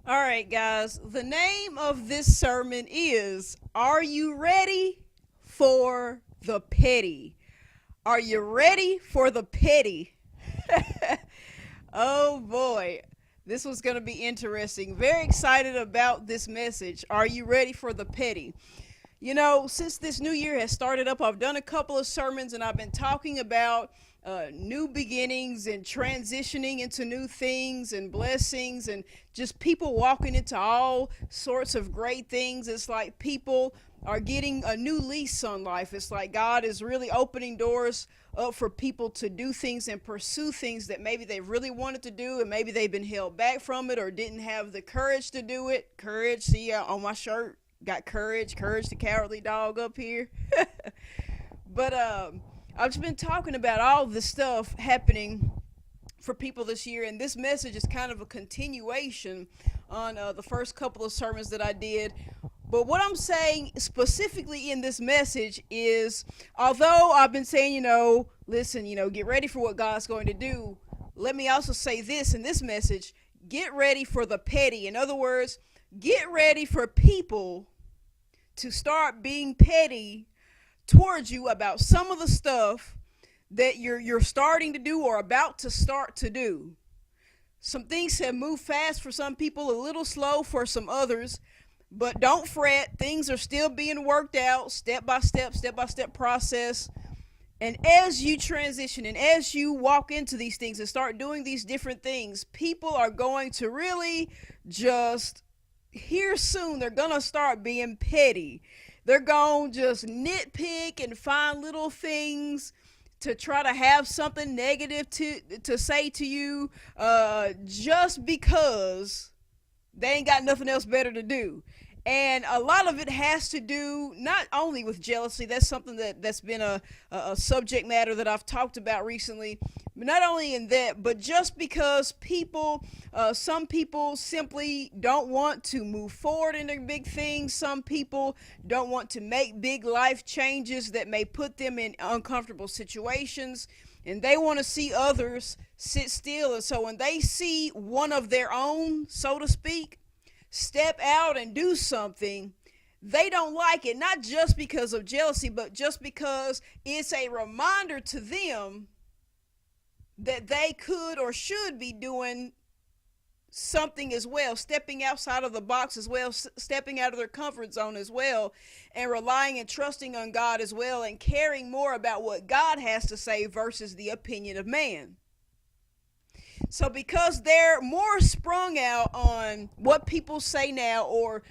All right, guys. The name of this sermon is Are You Ready for the Petty? Are you ready for the petty? Oh boy. This was going to be interesting. Very excited about this message. Are you ready for the petty? Since this new year has started up, I've done a couple of sermons and I've been talking about new beginnings and transitioning into new things and blessings and just people walking into all sorts of great things. It's like people are getting a new lease on life. It's like God is really opening doors up for people to do things and pursue things that maybe they really wanted to do and maybe they've been held back from it or didn't have the courage to do it. Courage, see on my shirt, got courage, the cowardly dog up here. But I've just been talking about all this stuff happening for people this year, and this message is kind of a continuation on the first couple of sermons that I did. But what I'm saying specifically in this message is, although I've been saying, listen, get ready for what God's going to do, let me also say this in this message: get ready for the petty. In other words, get ready for people to start being petty towards you about some of the stuff that you're starting to do or about to start to do. Some things have moved fast for some people, a little slow for some others, but don't fret. Things are still being worked out step by step process. And as you transition and as you walk into these things and start doing these different things, people are going to really just, here soon, they're going to start being petty. They're going to just nitpick and find little things to try to have something negative to say to you just because they ain't got nothing else better to do. And a lot of it has to do not only with jealousy. That's something that's been a subject matter that I've talked about recently. But not only in that, but just because some people simply don't want to move forward into big things. Some people don't want to make big life changes that may put them in uncomfortable situations. And they want to see others sit still. And so when they see one of their own, so to speak, step out and do something, they don't like it, not just because of jealousy, but just because it's a reminder to them that they could or should be doing something as well, stepping outside of the box as well, stepping out of their comfort zone as well, and relying and trusting on God as well, and caring more about what God has to say versus the opinion of man. So because they're more sprung out on what people say now or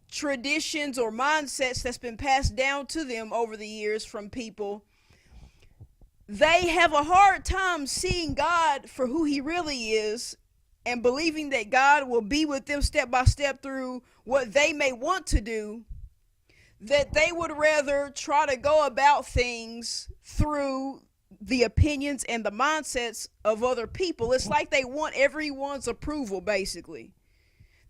traditions or mindsets that's been passed down to them over the years from people, they have a hard time seeing God for who he really is and believing that God will be with them step by step through what they may want to do, that they would rather try to go about things through the opinions and the mindsets of other people. It's like they want everyone's approval, basically.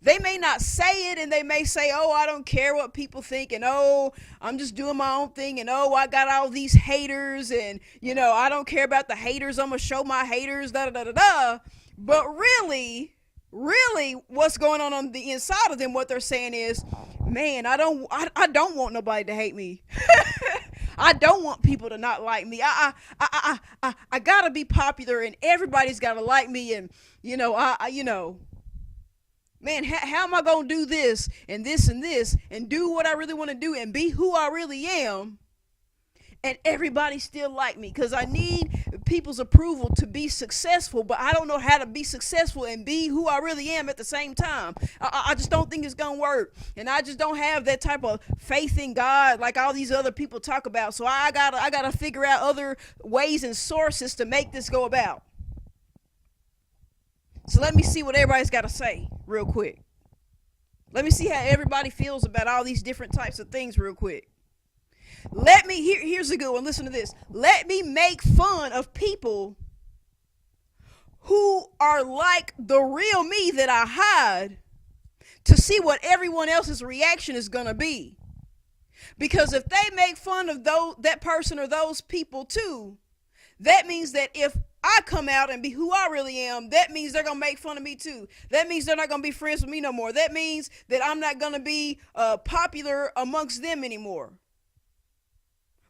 They may not say it, and they may say, oh, I don't care what people think, and oh, I'm just doing my own thing, and oh, I got all these haters, and I don't care about the haters, I'm gonna show my haters, da da da da da. But really what's going on the inside of them, what they're saying is, man, I don't want nobody to hate me. I don't want people to not like me. I gotta be popular, and everybody's gotta like me, and man, how am I gonna do this and this and this and do what I really want to do and be who I really am, and everybody still like me? Because I need people's approval to be successful, but I don't know how to be successful and be who I really am at the same time. I just don't think it's gonna work, and I just don't have that type of faith in God like all these other people talk about. So I gotta figure out other ways and sources to make this go about. So let me see what everybody's got to say real quick. Let me see how everybody feels about all these different types of things real quick. Here's a good one. Listen to this. Let me make fun of people who are like the real me that I hide to see what everyone else's reaction is going to be. Because if they make fun of that person or those people too, that means that if I come out and be who I really am, that means they're going to make fun of me too. That means they're not going to be friends with me no more. That means that I'm not going to be popular amongst them anymore.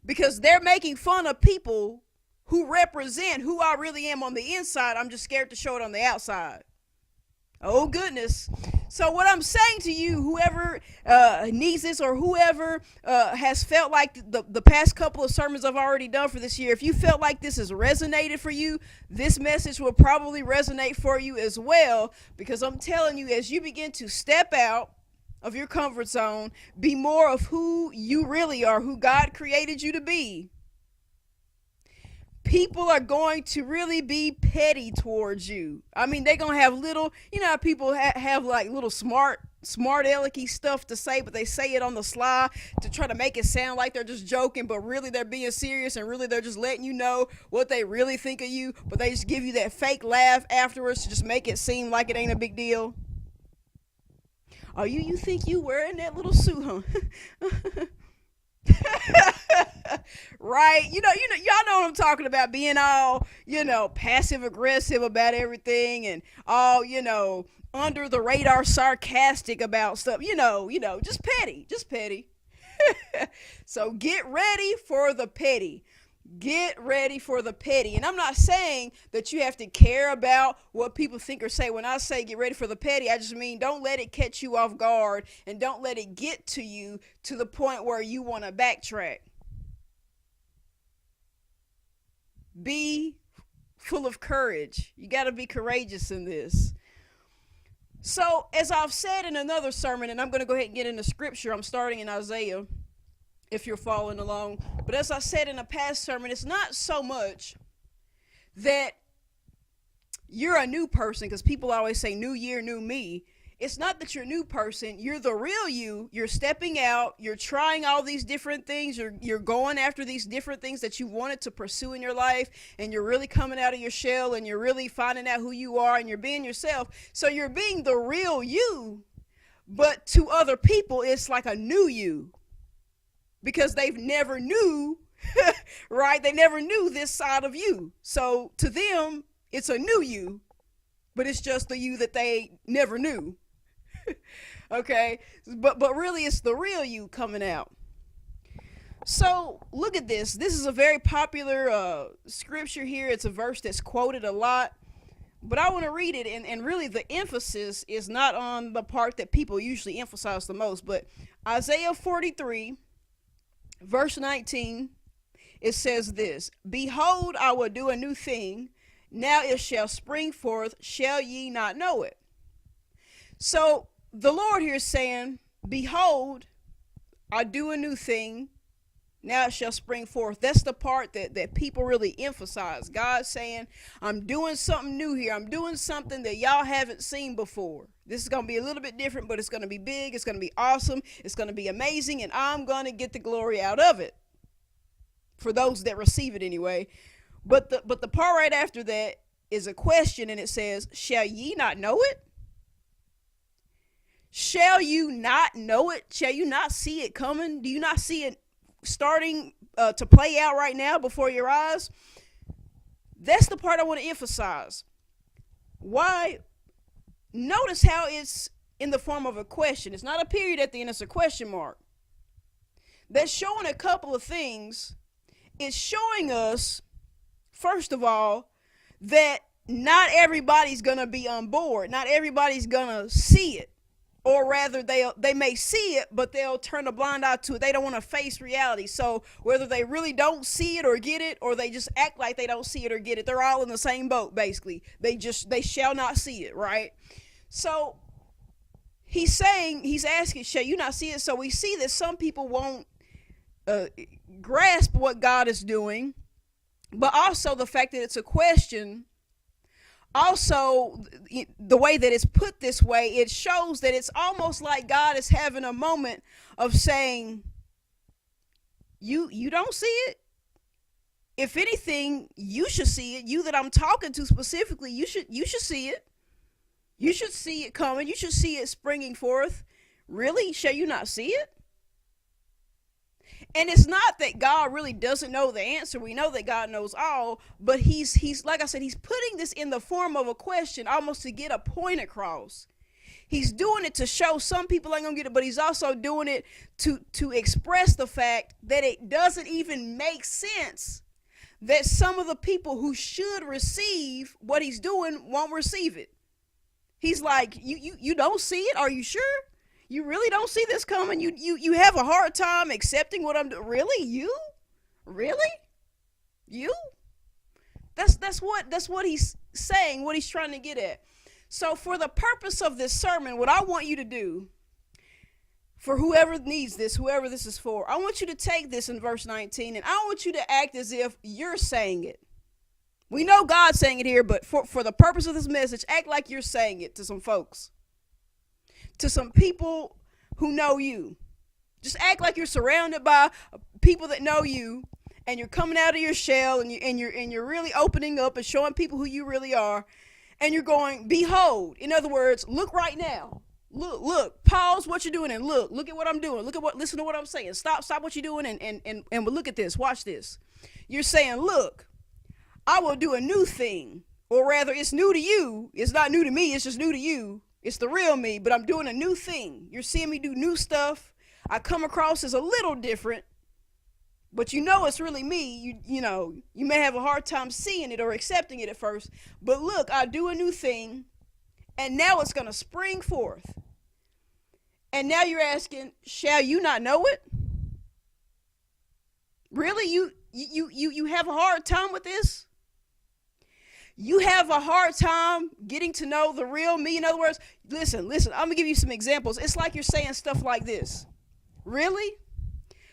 Because they're making fun of people who represent who I really am on the inside. I'm just scared to show it on the outside. Oh, goodness. So what I'm saying to you, whoever needs this or whoever has felt like the past couple of sermons I've already done for this year, if you felt like this has resonated for you, this message will probably resonate for you as well, because I'm telling you, as you begin to step out of your comfort zone, be more of who you really are, who God created you to be, people are going to really be petty towards you. I mean, they're going to have little, you know how people have like little smart alecky stuff to say, but they say it on the sly to try to make it sound like they're just joking, but really they're being serious, and really they're just letting you know what they really think of you, but they just give you that fake laugh afterwards to just make it seem like it ain't a big deal. Oh, you think you wearing that little suit, huh? Right, y'all know what I'm talking about, being all passive aggressive about everything, and all under the radar sarcastic about stuff, just petty. So get ready for the petty. Get ready for the petty. And I'm not saying that you have to care about what people think or say. When I say get ready for the petty, I just mean don't let it catch you off guard, and don't let it get to you to the point where you want to backtrack. Be full of courage. You got to be courageous in this. So, as I've said in another sermon, and I'm going to go ahead and get into scripture, I'm starting in Isaiah, if you're following along. But as I said in a past sermon, it's not so much that you're a new person, because people always say new year, new me. It's not that you're a new person. You're the real you. You're stepping out. You're trying all these different things. You're going after these different things that you wanted to pursue in your life, and you're really coming out of your shell, and you're really finding out who you are, and you're being yourself. So you're being the real you, but to other people, it's like a new you, because they've never knew, right? They never knew this side of you. So to them, it's a new you, but it's just the you that they never knew. Okay, but really it's the real you coming out. So look at this. This is a very popular scripture here. It's a verse that's quoted a lot, but I want to read it, and really the emphasis is not on the part that people usually emphasize the most, but Isaiah 43 verse 19, it says this: behold, I will do a new thing, now it shall spring forth, shall ye not know it? So the Lord here is saying, behold, I do a new thing, now it shall spring forth. That's the part that people really emphasize. God's saying, I'm doing something new here. I'm doing something that y'all haven't seen before. This is going to be a little bit different, but it's going to be big. It's going to be awesome. It's going to be amazing, and I'm going to get the glory out of it, for those that receive it anyway. But the part right after that is a question, and it says, shall ye not know it? Shall you not know it? Shall you not see it coming? Do you not see it starting to play out right now before your eyes? That's the part I want to emphasize. Why? Notice how it's in the form of a question. It's not a period at the end, it's a question mark. That's showing a couple of things. It's showing us, first of all, that not everybody's going to be on board. Not everybody's going to see it. Or rather, they may see it, but they'll turn a blind eye to it. They don't want to face reality. So whether they really don't see it or get it, or they just act like they don't see it or get it, they're all in the same boat, basically. They shall not see it, right? So he's asking, shall you not see it? So we see that some people won't grasp what God is doing, but also the fact that it's a question. Also, the way that it's put this way, it shows that it's almost like God is having a moment of saying, you don't see it? If anything, you should see it. You that I'm talking to specifically, you should see it. You should see it coming. You should see it springing forth. Really? Shall you not see it? And it's not that God really doesn't know the answer. We know that God knows all, but he's like I said, he's putting this in the form of a question, almost to get a point across. He's doing it to show some people ain't gonna get it, but he's also doing it to express the fact that it doesn't even make sense that some of the people who should receive what he's doing won't receive it. He's like, you don't see it? Are you sure? You really don't see this coming? You have a hard time accepting what I'm doing? Really? You? Really? You? That's what he's saying, what he's trying to get at. So for the purpose of this sermon, what I want you to do, for whoever needs this, whoever this is for, I want you to take this in verse 19, and I want you to act as if you're saying it. We know God's saying it here, but for the purpose of this message, act like you're saying it to some folks, to some people who know you. Just act like you're surrounded by people that know you, and you're coming out of your shell, and you're really opening up and showing people who you really are, and you're going, behold. In other words, look right now. Look, pause what you're doing and look at what I'm doing. Listen to what I'm saying. Stop what you're doing and look at this. Watch this. You're saying, look, I will do a new thing, or rather it's new to you. It's not new to me. It's just new to you. It's the real me, but I'm doing a new thing. You're seeing me do new stuff. I come across as a little different, but you know it's really me. You know, you may have a hard time seeing it or accepting it at first, but look, I do a new thing, and now it's going to spring forth. And now you're asking, shall you not know it? Really? You have a hard time with this? You have a hard time getting to know the real me? In other words, listen, I'm going to give you some examples. It's like you're saying stuff like this. Really?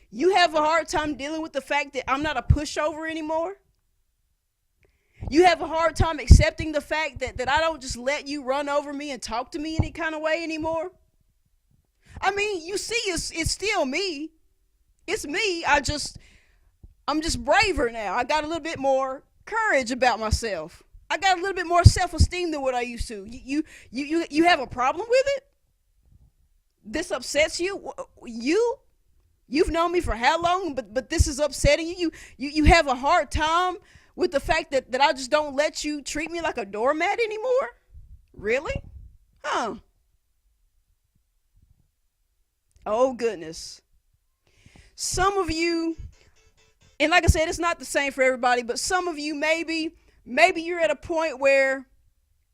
You have a hard time dealing with the fact that I'm not a pushover anymore? You have a hard time accepting the fact that I don't just let you run over me and talk to me any kind of way anymore? I mean, you see, it's still me. It's me. I'm just braver now. I got a little bit more courage about myself. I got a little bit more self-esteem than what I used to. You have a problem with it? This upsets you? You've known me for how long? But this is upsetting you. You have a hard time with the fact that I just don't let you treat me like a doormat anymore? Really? Huh. Oh, goodness. Some of you, and like I said, it's not the same for everybody, but some of you maybe you're at a point where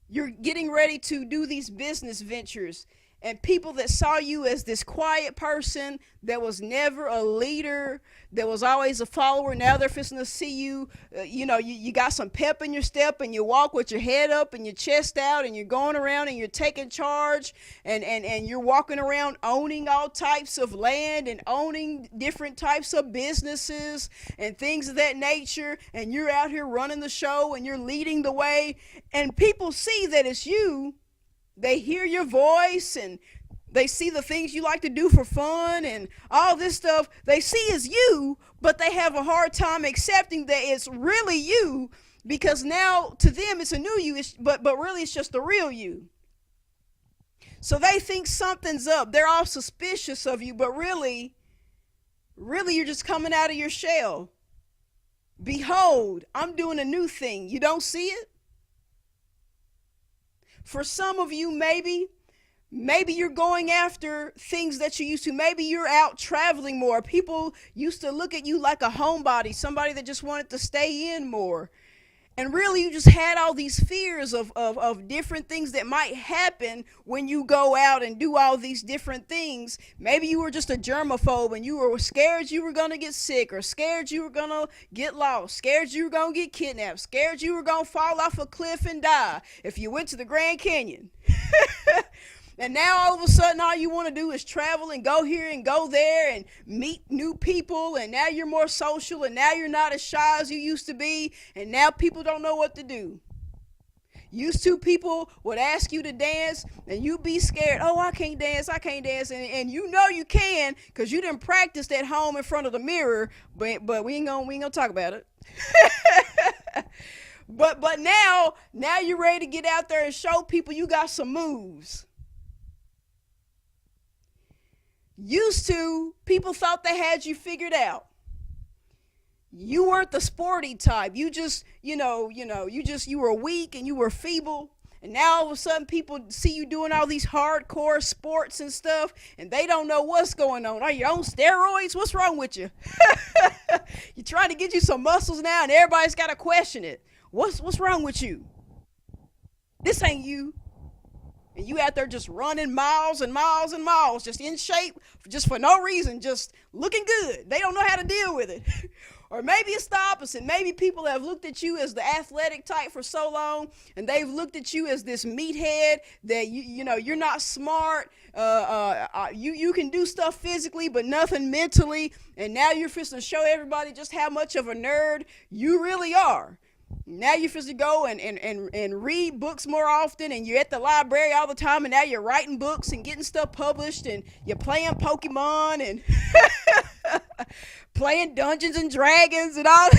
you're getting ready to do these business ventures, and people that saw you as this quiet person that was never a leader, that was always a follower, now they're fixing to see you, you got some pep in your step, and you walk with your head up and your chest out, and you're going around and you're taking charge, and you're walking around owning all types of land and owning different types of businesses and things of that nature, and you're out here running the show and you're leading the way, and people see that it's you. They hear your voice and they see the things you like to do for fun and all this stuff. They see as you, but they have a hard time accepting that it's really you, because now to them it's a new you, but really it's just the real you. So they think something's up. They're all suspicious of you, but really you're just coming out of your shell. Behold, I'm doing a new thing. You don't see it? For some of you, maybe you're going after things that you used to. Maybe you're out traveling more. People used to look at you like a homebody, somebody that just wanted to stay in more. And really, you just had all these fears of different things that might happen when you go out and do all these different things. Maybe you were just a germaphobe and you were scared you were going to get sick, or scared you were going to get lost, scared you were going to get kidnapped, scared you were going to fall off a cliff and die if you went to the Grand Canyon. And now all of a sudden all you want to do is travel and go here and go there and meet new people, and now you're more social, and now you're not as shy as you used to be, and now people don't know what to do. Used to, people would ask you to dance and you'd be scared. Oh, I can't dance. And you know you can, because you didn't practice at home in front of the mirror, but we ain't gonna talk about it. But now you're ready to get out there and show people you got some moves. Used to, people thought they had you figured out. You weren't the sporty type. You were weak and you were feeble. And now all of a sudden people see you doing all these hardcore sports and stuff, and they don't know what's going on. Are you on steroids? What's wrong with you? You're trying to get you some muscles now, and everybody's got to question it. What's wrong with you? This ain't you. And you out there just running miles and miles and miles, just in shape, just for no reason, just looking good. They don't know how to deal with it. Or maybe it's the opposite. Maybe people have looked at you as the athletic type for so long, and they've looked at you as this meathead that you're not smart. You can do stuff physically, but nothing mentally. And now you're supposed to show everybody just how much of a nerd you really are. Now you're supposed to go and read books more often, and you're at the library all the time, and now you're writing books and getting stuff published, and you're playing Pokemon and playing Dungeons and Dragons and all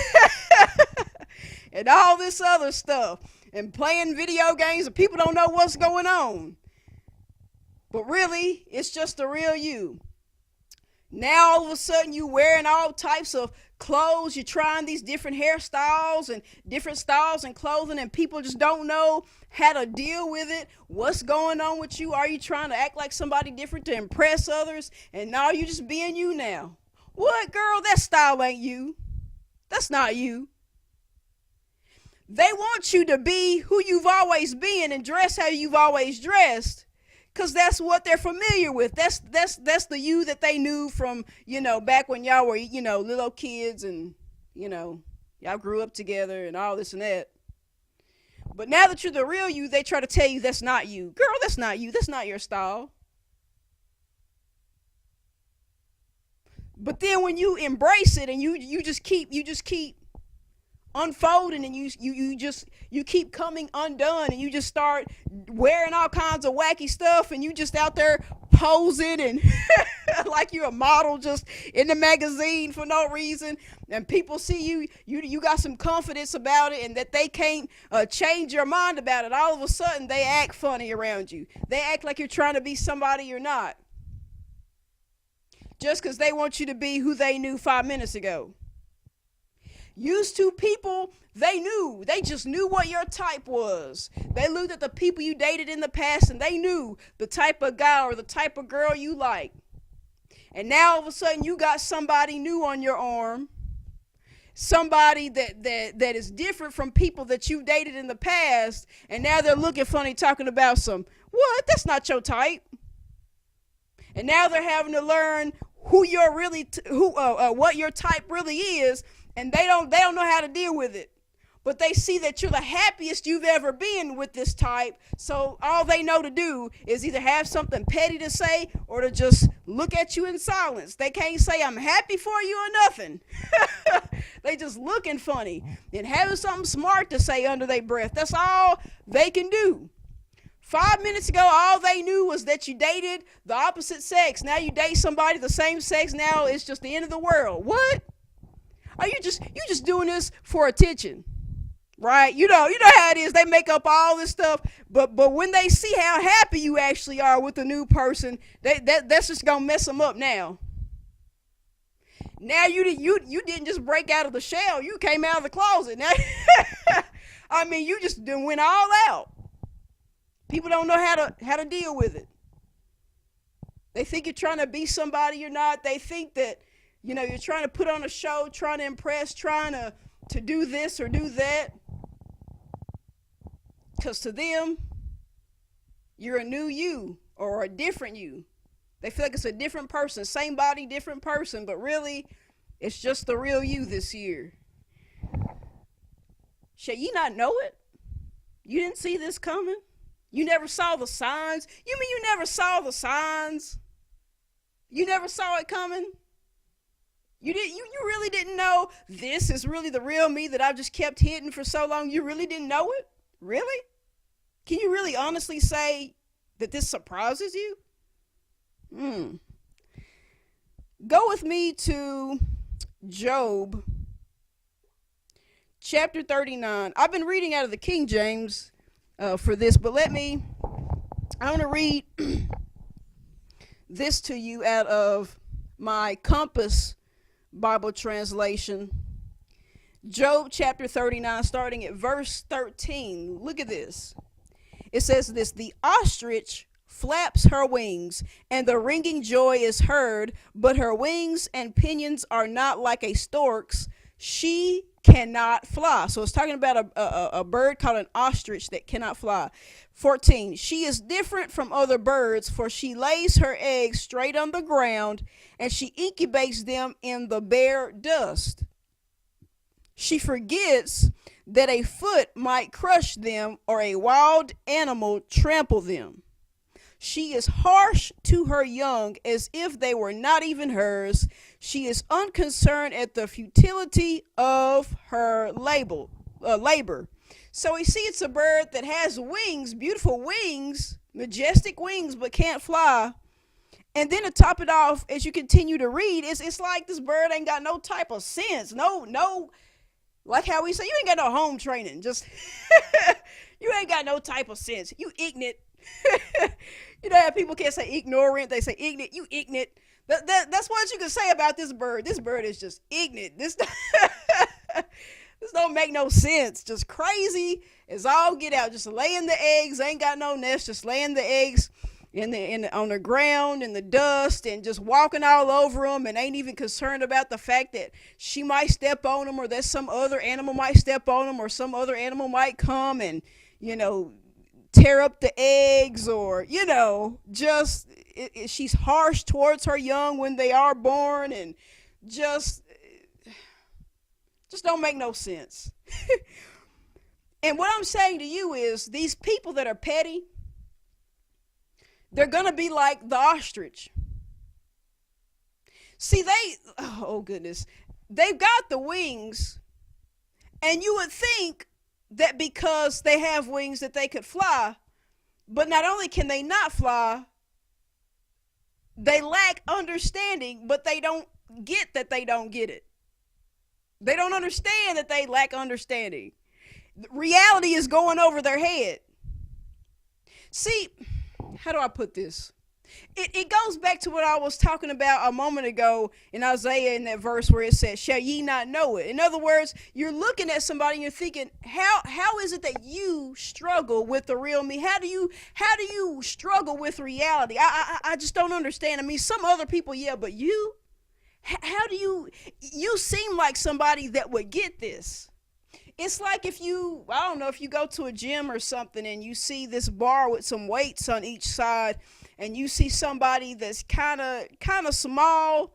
and all this other stuff, and playing video games, and people don't know what's going on. But really, it's just the real you. Now all of a sudden you're wearing all types of clothes, you're trying these different hairstyles and different styles and clothing, and people just don't know how to deal with it. What's going on with you? Are you trying to act like somebody different to impress others? And now you're just being you now. What, girl? That style ain't you. That's not you. They want you to be who you've always been and dress how you've always dressed, because that's what they're familiar with. That's the you that they knew from, back when y'all were, little kids, and, y'all grew up together and all this and that. But now that you're the real you, they try to tell you that's not you. Girl, that's not you. That's not your style. But then when you embrace it and you just keep unfolding, and you keep coming undone, and you just start wearing all kinds of wacky stuff, and you just out there posing and like you're a model just in the magazine for no reason, and people see you got some confidence about it, and that they can't change your mind about it. All of a sudden they act funny around you. They act like you're trying to be somebody you're not, just because they want you to be who they knew 5 minutes ago. Used to, people, they just knew what your type was. They looked at the people you dated in the past, and they knew the type of guy or the type of girl you like. And now all of a sudden you got somebody new on your arm, somebody that is different from people that you dated in the past, and now they're looking funny talking about what? That's not your type. And now they're having to learn what your type really is, and they don't know how to deal with it. But they see that you're the happiest you've ever been with this type, so all they know to do is either have something petty to say or to just look at you in silence. They can't say I'm happy for you or nothing. They just looking funny and having something smart to say under their breath. That's all they can do. 5 minutes ago, all they knew was that you dated the opposite sex. Now you date somebody the same sex. Now it's just the end of the world. What? Are you just doing this for attention? Right? You know how it is. They make up all this stuff, but when they see how happy you actually are with the new person, that's just gonna mess them up now. Now you didn't just break out of the shell. You came out of the closet. Now, I mean, you just went all out. People don't know how to deal with it. They think you're trying to be somebody you're not. They think that, you're trying to put on a show, trying to impress, trying to do this or do that. Because to them, you're a new you or a different you. They feel like it's a different person, same body, different person, but really, it's just the real you this year. Shall you not know it? You didn't see this coming? You never saw the signs? You mean you never saw the signs? You never saw it coming? You really didn't know this is really the real me that I've just kept hidden for so long? You really didn't know it? Really? Can you really honestly say that this surprises you? Go with me to Job chapter 39. I've been reading out of the King James for this, but I want to read this to you out of my Compass Bible translation. Job chapter 39, starting at verse 13. Look at this. It says this: the ostrich flaps her wings, and the ringing joy is heard, but her wings and pinions are not like a stork's. She cannot fly. So it's talking about a bird called an ostrich that cannot fly. 14. She is different from other birds, for she lays her eggs straight on the ground, and she incubates them in the bare dust. She forgets that a foot might crush them or a wild animal trample them. She is harsh to her young as if they were not even hers. She is unconcerned at the futility of her labor. So we see it's a bird that has wings, beautiful wings, majestic wings, but can't fly. And then to top it off, as you continue to read, it's like this bird ain't got no type of sense. No, like how we say, you ain't got no home training. Just, you ain't got no type of sense. You ignorant. You know how people can't say ignorant, they say ignorant. You ignorant. That's what you can say about this bird. This bird is just ignorant. This don't make no sense. Just crazy as all get out. Just laying the eggs. Ain't got no nest. Just laying the eggs on the ground in the dust and just walking all over them, and ain't even concerned about the fact that she might step on them, or that some other animal might step on them, or some other animal might come and tear up the eggs, or just she's harsh towards her young when they are born, and just don't make no sense. And what I'm saying to you is, these people that are petty, they're gonna be like the ostrich. See, oh goodness, they've got the wings, and you would think that because they have wings that they could fly, but not only can they not fly, they lack understanding, but they don't get that they don't get it. They don't understand that they lack understanding. Reality is going over their head. See, how do I put this? It goes back to what I was talking about a moment ago in Isaiah, in that verse where it says, shall ye not know it? In other words, you're looking at somebody and you're thinking, how is it that you struggle with the real me? How do you struggle with reality? I just don't understand. I mean, some other people, yeah, but you? How do you seem like somebody that would get this? It's like if you go to a gym or something and you see this bar with some weights on each side, and you see somebody that's kind of small.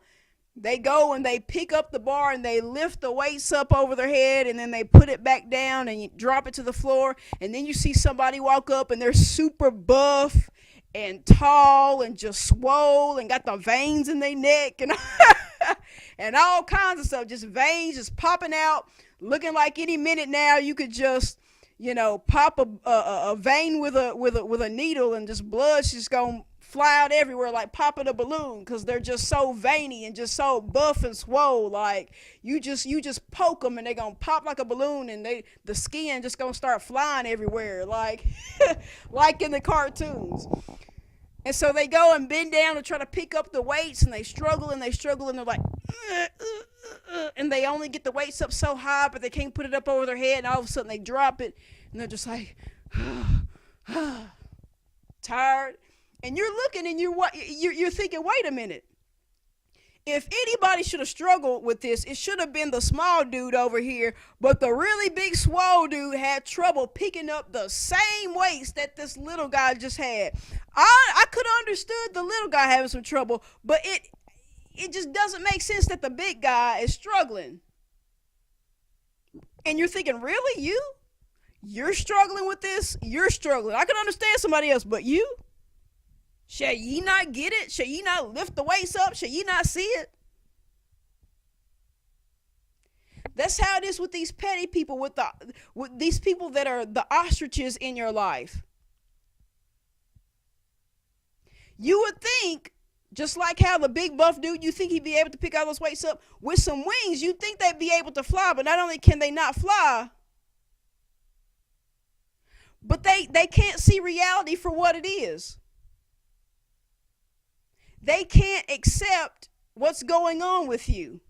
They go and they pick up the bar and they lift the weights up over their head, and then they put it back down and you drop it to the floor. And then you see somebody walk up and they're super buff and tall and just swole and got the veins in their neck and and all kinds of stuff, just veins just popping out, looking like any minute now you could just pop a vein with a needle, and just blood's just gonna fly out everywhere like popping a balloon, because they're just so veiny and just so buff and swole. Like you just poke them and they're gonna pop like a balloon, and the skin just gonna start flying everywhere, like like in the cartoons. And so they go and bend down and try to pick up the weights, and they struggle and they're like and they only get the weights up so high, but they can't put it up over their head, and all of a sudden they drop it and they're just like tired. And you're looking and you're thinking, wait a minute. If anybody should have struggled with this, it should have been the small dude over here. But the really big swole dude had trouble picking up the same weights that this little guy just had. I could have understood the little guy having some trouble, but it just doesn't make sense that the big guy is struggling. And you're thinking, really? You're struggling with this? You're struggling. I can understand somebody else, but you? Shall ye not get it? Shall ye not lift the weights up? Shall ye not see it? That's how it is with these petty people, with these people that are the ostriches in your life. You would think, just like how the big buff dude, you think he'd be able to pick all those weights up with some wings. You'd think they'd be able to fly, but not only can they not fly, but they can't see reality for what it is. They can't accept what's going on with you.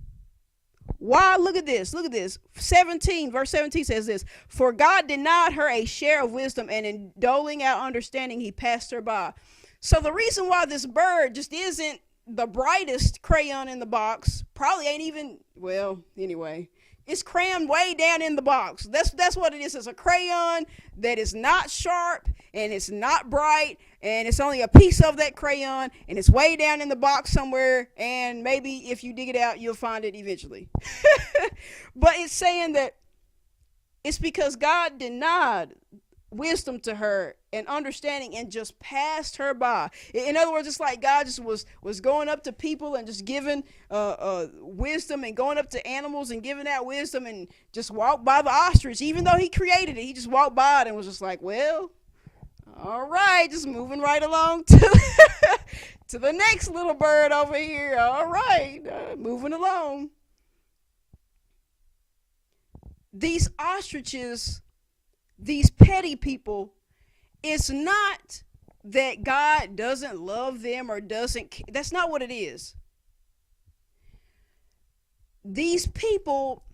Why? Look at this. Look at this. 17, verse 17 says this. For God denied her a share of wisdom, and in doling out understanding, he passed her by. So the reason why this bird just isn't the brightest crayon in the box, probably ain't even, well, anyway, it's crammed way down in the box. That's what it is. It's a crayon that is not sharp and it's not bright, and it's only a piece of that crayon, and it's way down in the box somewhere, and maybe if you dig it out, you'll find it eventually. But it's saying that it's because God denied wisdom to her and understanding and just passed her by. In other words, it's like God just was going up to people and just giving wisdom, and going up to animals and giving out wisdom, and just walked by the ostrich. Even though he created it, he just walked by it and was just like, well, all right, just moving right along to to the next little bird over here. All right, moving along. These ostriches, these petty people, it's not that God doesn't love them or doesn't. That's not what it is. These people,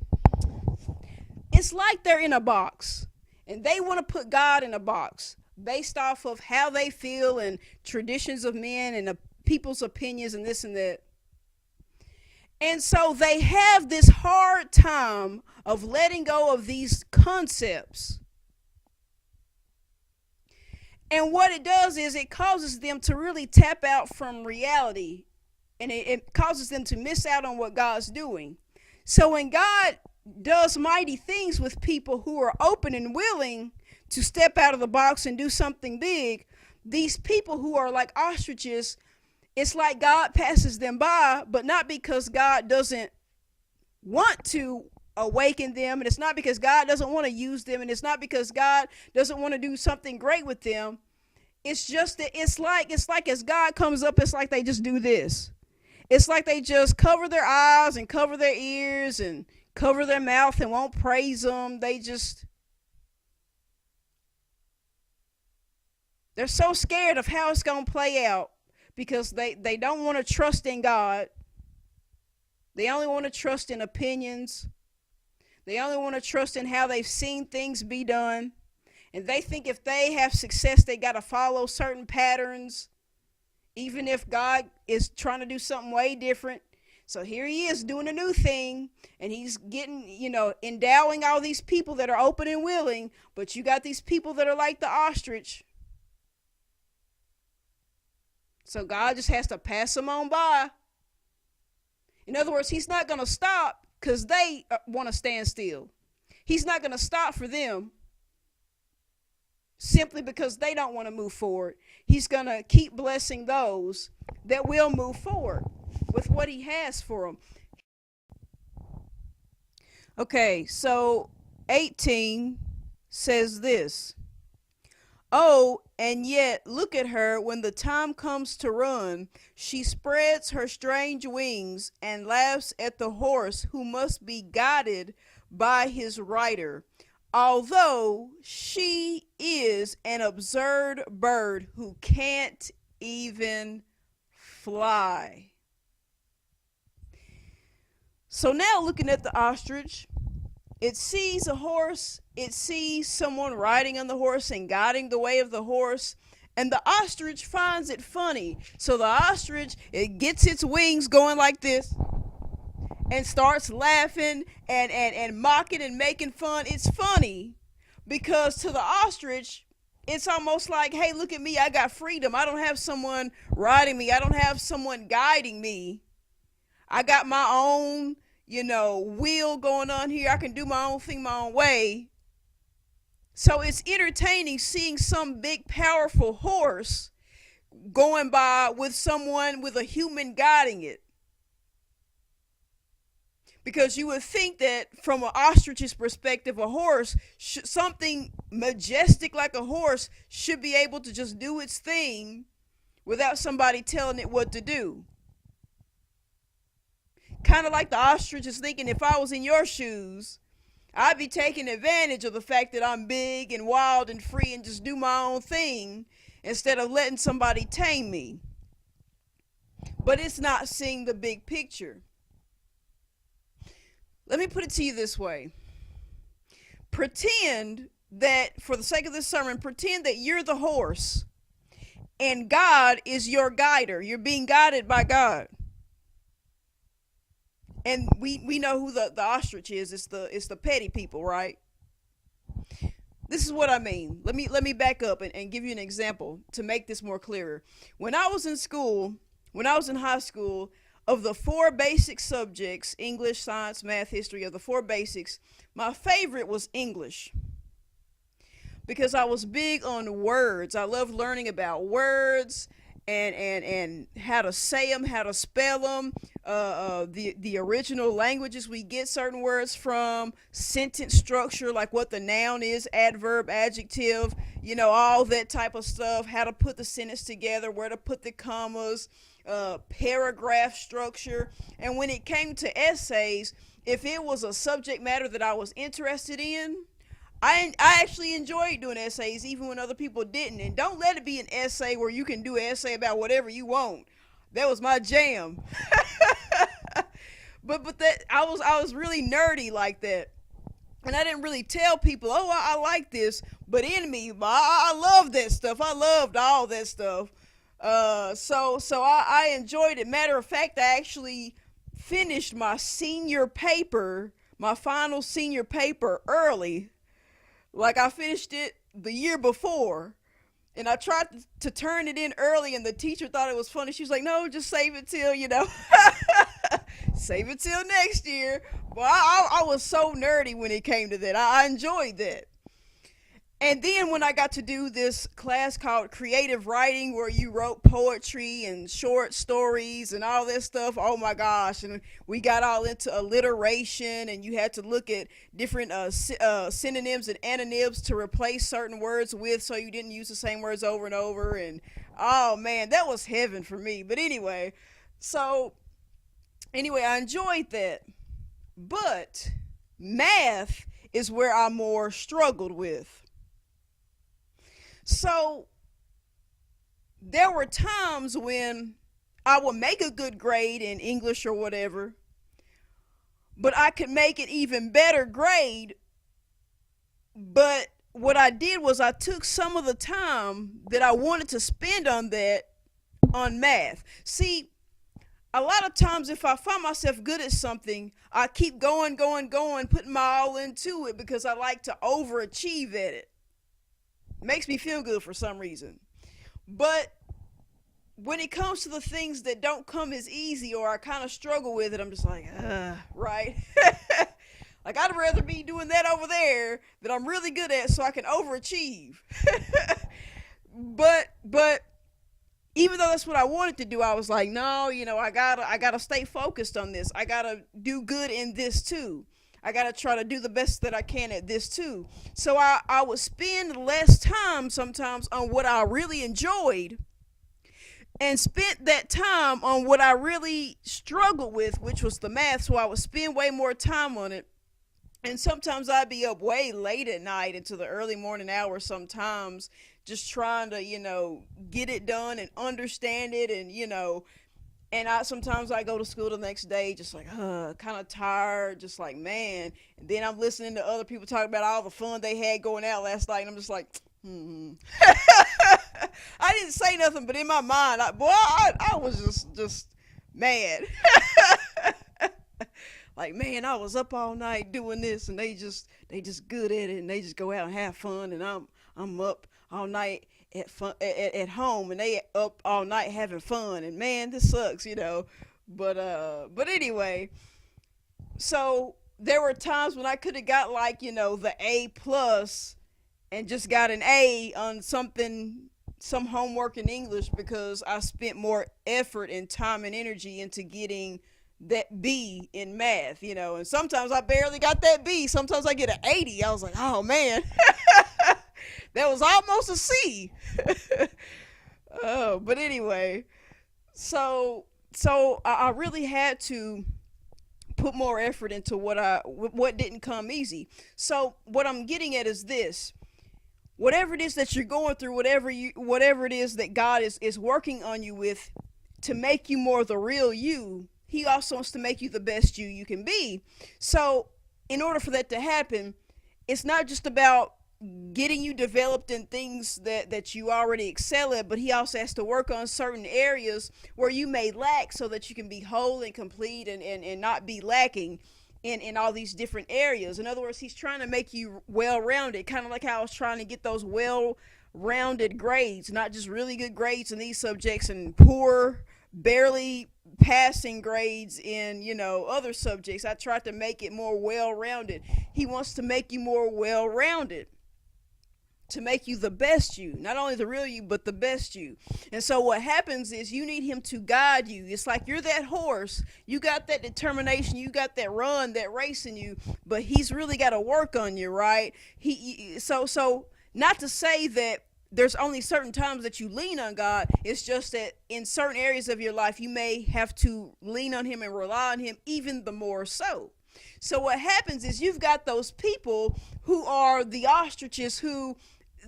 it's like they're in a box, and they want to put God in a box based off of how they feel and traditions of men and people's opinions and this and that. And so they have this hard time of letting go of these concepts. And what it does is it causes them to really tap out from reality, and it causes them to miss out on what God's doing. So when God does mighty things with people who are open and willing to step out of the box and do something big, these people who are like ostriches, it's like God passes them by, but not because God doesn't want to awaken them, and it's not because God doesn't want to use them, and it's not because God doesn't want to do something great with them. It's just that it's like as God comes up, it's like they just do this. It's like they just cover their eyes and cover their ears and cover their mouth and won't praise them. They're so scared of how it's going to play out because they don't want to trust in God. They only want to trust in opinions. They only want to trust in how they've seen things be done. And they think if they have success, they got to follow certain patterns, even if God is trying to do something way different. So here he is doing a new thing, and he's getting, endowing all these people that are open and willing, but you got these people that are like the ostrich. So God just has to pass them on by. In other words, he's not going to stop because they want to stand still. He's not going to stop for them simply because they don't want to move forward. He's going to keep blessing those that will move forward with what he has for them. Okay, so 18 says this. Oh, and yet look at her when the time comes to run. She spreads her strange wings and laughs at the horse who must be guided by his rider, although she is an absurd bird who can't even fly. So now looking at the ostrich, it sees a horse, it sees someone riding on the horse and guiding the way of the horse, and the ostrich finds it funny. So the ostrich, it gets its wings going like this and starts laughing and mocking and making fun. It's funny because to the ostrich, it's almost like, hey, look at me, I got freedom. I don't have someone riding me. I don't have someone guiding me. I got my own, wheel going on here. I can do my own thing my own way. So it's entertaining seeing some big, powerful horse going by with someone, with a human guiding it. Because you would think that from an ostrich's perspective, a horse, something majestic like a horse, should be able to just do its thing without somebody telling it what to do. Kind of like the ostrich is thinking, if I was in your shoes, I'd be taking advantage of the fact that I'm big and wild and free and just do my own thing instead of letting somebody tame me. but it's not seeing the big picture. Let me put it to you this way. Pretend that, for the sake of this sermon, pretend that you're the horse and God is your guider. You're being guided by God. And we know who the ostrich is. It's the petty people, right? This is what I mean. Let me back up and give you an example to make this more clearer. When I was in school, when I was in high school, of the four basic subjects, English, science, math, history, of the four basics, my favorite was English, because I was big on words. I loved learning about words and how to say them, how to spell them, the original languages we get certain words from, sentence structure, like what the noun is, adverb, adjective, all that type of stuff, how to put the sentence together, where to put the commas, paragraph structure. And when it came to essays, if it was a subject matter that I was interested in, I actually enjoyed doing essays even when other people didn't. And don't let it be an essay where you can do an essay about whatever you want. That was my jam. but that I was really nerdy like that. And I didn't really tell people, oh, I like this, but in me, I love that stuff. I loved all that stuff. So I enjoyed it. Matter of fact, I actually finished my senior paper, my final senior paper, early. Like, I finished it the year before, and I tried to turn it in early, and the teacher thought it was funny. She was like, no, just save it till, save it till next year. Well, I was so nerdy when it came to that. I enjoyed that. And then when I got to do this class called creative writing, where you wrote poetry and short stories and all this stuff, oh my gosh. And we got all into alliteration, and you had to look at different synonyms and antonyms to replace certain words with, so you didn't use the same words over and over. And oh man, that was heaven for me. But anyway, I enjoyed that. But math is where I more struggled with. So there were times when I would make a good grade in English or whatever, but I could make an even better grade. But what I did was I took some of the time that I wanted to spend on that on math. See, a lot of times if I find myself good at something, I keep going, putting my all into it, because I like to overachieve at it. Makes me feel good for some reason. But when it comes to the things that don't come as easy, or I kind of struggle with it, I'm just like, right? Like, I'd rather be doing that over there that I'm really good at, so I can overachieve. But even though that's what I wanted to do, I was like, no, I gotta stay focused on this. I gotta do good in this too. I got to try to do the best that I can at this too. So I would spend less time sometimes on what I really enjoyed, and spent that time on what I really struggled with, which was the math. So I would spend way more time on it. And sometimes I'd be up way late at night into the early morning hours sometimes, just trying to, get it done and understand it. And sometimes I go to school the next day just like, kind of tired, just like, man. And then I'm listening to other people talk about all the fun they had going out last night, and I'm just like, I didn't say nothing, but in my mind, I was just mad. Like, man, I was up all night doing this, and they just good at it, and they just go out and have fun, and I'm up all night at home, and they up all night having fun, and man, this sucks, but anyway, so there were times when I could have got like, the A plus, and just got an A on some homework in English, because I spent more effort and time and energy into getting that B in math, and sometimes I barely got that B. Sometimes I get an 80. I was like, oh man. That was almost a C. Oh, but anyway, so I really had to put more effort into what didn't come easy. So what I'm getting at is this: whatever it is that you're going through, whatever it is that God is working on you with, to make you more the real you, he also wants to make you the best you can be. So in order for that to happen, it's not just about getting you developed in things that you already excel at, but he also has to work on certain areas where you may lack so that you can be whole and complete and not be lacking in all these different areas. In other words, he's trying to make you well-rounded, kind of like how I was trying to get those well-rounded grades, not just really good grades in these subjects and poor, barely passing grades in, other subjects. I tried to make it more well-rounded. He wants to make you more well-rounded, to make you the best you, not only the real you, but the best you. And so what happens is you need him to guide you. It's like you're that horse. You got that determination. You got that run, that race in you, but he's really got to work on you, right? So not to say that there's only certain times that you lean on God. It's just that in certain areas of your life, you may have to lean on him and rely on him even the more so. So what happens is you've got those people who are the ostriches who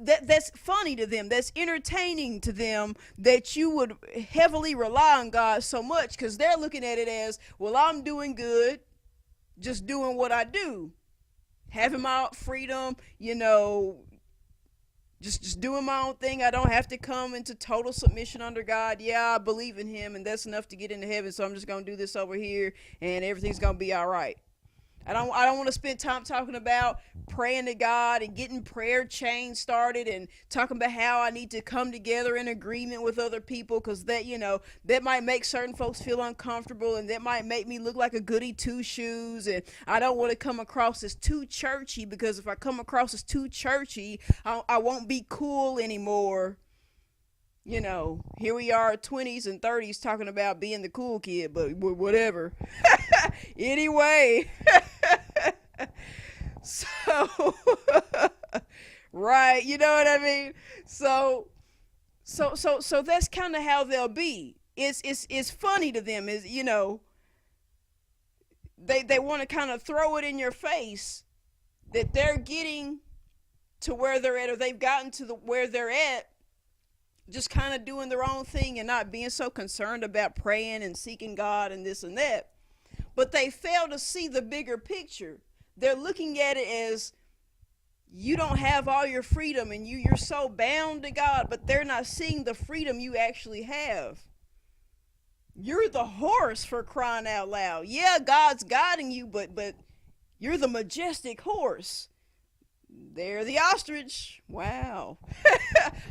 that's funny to them, that's entertaining to them, that you would heavily rely on God so much because they're looking at it as, well, I'm doing good, just doing what I do, having my freedom, just doing my own thing. I don't have to come into total submission under God. Yeah, I believe in him, and that's enough to get into heaven, so I'm just going to do this over here, and everything's going to be all right. I don't want to spend time talking about praying to God and getting prayer chains started and talking about how I need to come together in agreement with other people, because that might make certain folks feel uncomfortable, and that might make me look like a goody two shoes, and I don't want to come across as too churchy, because if I come across as too churchy, I won't be cool anymore. Here we are 20s and 30s talking about being the cool kid, but whatever. Anyway, so right, you know what I mean? So that's kind of how they'll be. It's funny to them, is they want to kind of throw it in your face that they're getting to where they're at, or they've gotten to where they're at, just kind of doing their own thing and not being so concerned about praying and seeking God and this and that. But they fail to see the bigger picture. They're looking at it as you don't have all your freedom and you're so bound to God, but they're not seeing the freedom you actually have. You're the horse, for crying out loud. Yeah, God's guiding you, but you're the majestic horse. They're the ostrich. Wow.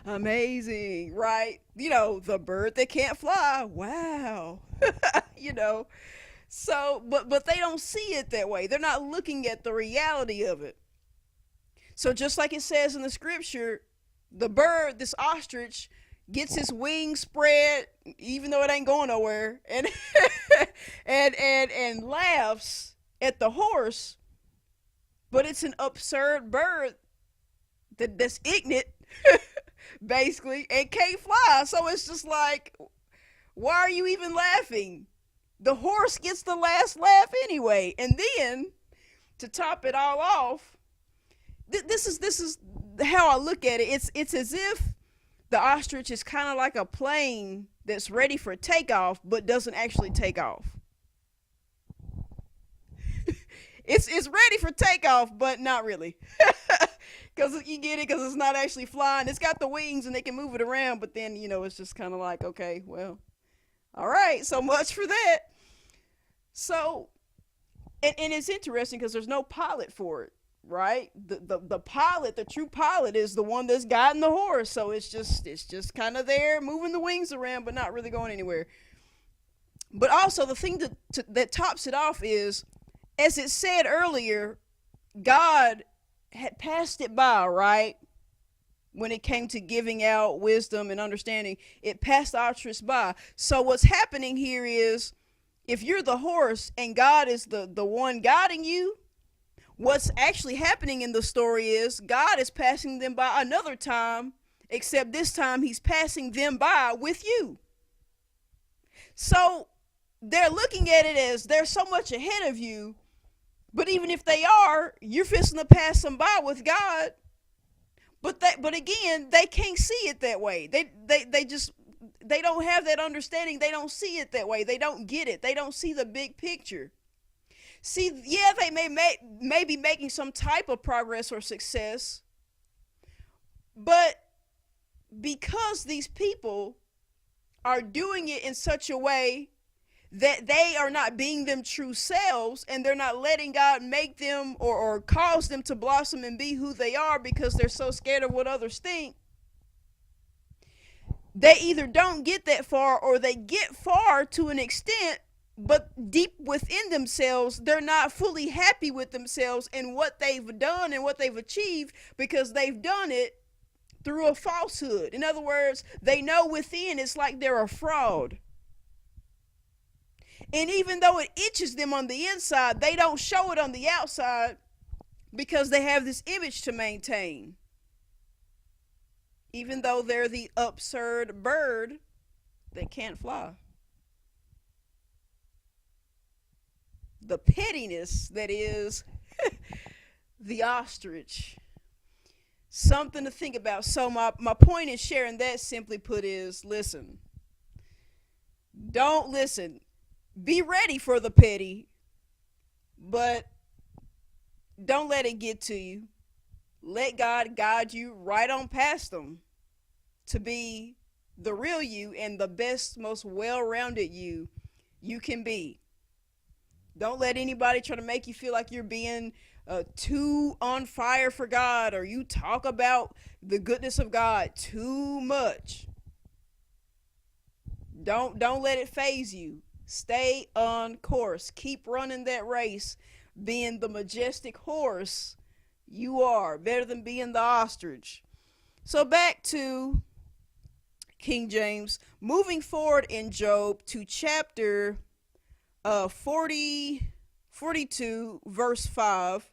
Amazing, right? The bird that can't fly. Wow. So, but they don't see it that way. They're not looking at the reality of it. So just like it says in the scripture, the bird, this ostrich, gets his wings spread, even though it ain't going nowhere, and and laughs at the horse. But it's an absurd bird that's ignorant, basically, and can't fly. So it's just like, why are you even laughing? The horse gets the last laugh anyway. And then, to top it all off, this is how I look at it. It's as if the ostrich is kind of like a plane that's ready for takeoff, but doesn't actually take off. It's ready for takeoff, but not really. Because you get it, because it's not actually flying. It's got the wings and they can move it around, but then, it's just kind of like, okay, well, all right, so much for that. So, and it's interesting because there's no pilot for it, right? The pilot, the true pilot, is the one that's guiding the horse. So it's just kind of there, moving the wings around, but not really going anywhere. But also the thing that tops it off is, as it said earlier, God had passed it by, right? When it came to giving out wisdom and understanding, it passed the ostrich by. So what's happening here is, if you're the horse and God is the one guiding you, what's actually happening in the story is God is passing them by another time, except this time he's passing them by with you. So they're looking at it as they're so much ahead of you, but even if they are, you're fixing to pass them by with God. But again, they can't see it that way. They just don't have that understanding. They don't see it that way. They don't get it. They don't see the big picture. See, yeah, they may be making some type of progress or success, but because these people are doing it in such a way that they are not being them true selves, and they're not letting God make them or cause them to blossom and be who they are because they're so scared of what others think, they either don't get that far or they get far to an extent, but deep within themselves, they're not fully happy with themselves and what they've done and what they've achieved because they've done it through a falsehood. In other words, they know within it's like they're a fraud. And even though it itches them on the inside, they don't show it on the outside because they have this image to maintain. Even though they're the absurd bird that can't fly. The pettiness that is the ostrich. Something to think about. So my point in sharing that, simply put, is listen. Don't listen. Be ready for the petty, but don't let it get to you. Let God guide you right on past them to be the real you and the best, most well-rounded you can be. Don't let anybody try to make you feel like you're being too on fire for God, or you talk about the goodness of God too much. Don't let it faze you. Stay on course. Keep running that race, being the majestic horse you are, better than being the ostrich. So back to King James, moving forward in Job to chapter 42, verse 5.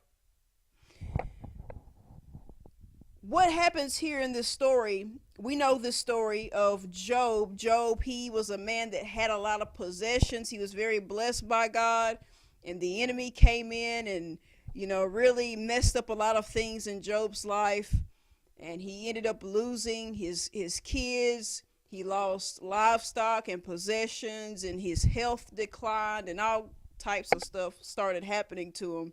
What happens here in this story? We know this story of Job. Job, he was a man that had a lot of possessions. He was very blessed by God, and the enemy came in and, really messed up a lot of things in Job's life, and he ended up losing his kids. He lost livestock and possessions, and his health declined, and all types of stuff started happening to him.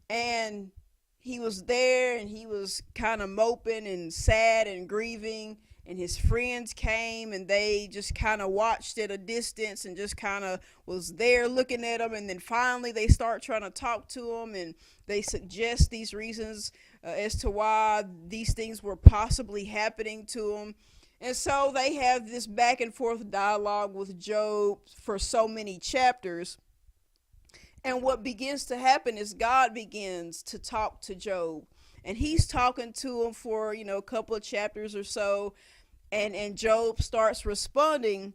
And he was there, and he was kind of moping and sad and grieving, and his friends came, and they just kind of watched at a distance and just kind of was there looking at him. And then finally they start trying to talk to him, and they suggest these reasons as to why these things were possibly happening to him. And so they have this back and forth dialogue with Job for so many chapters. And what begins to happen is God begins to talk to Job. And he's talking to him for, a couple of chapters or so. And Job starts responding.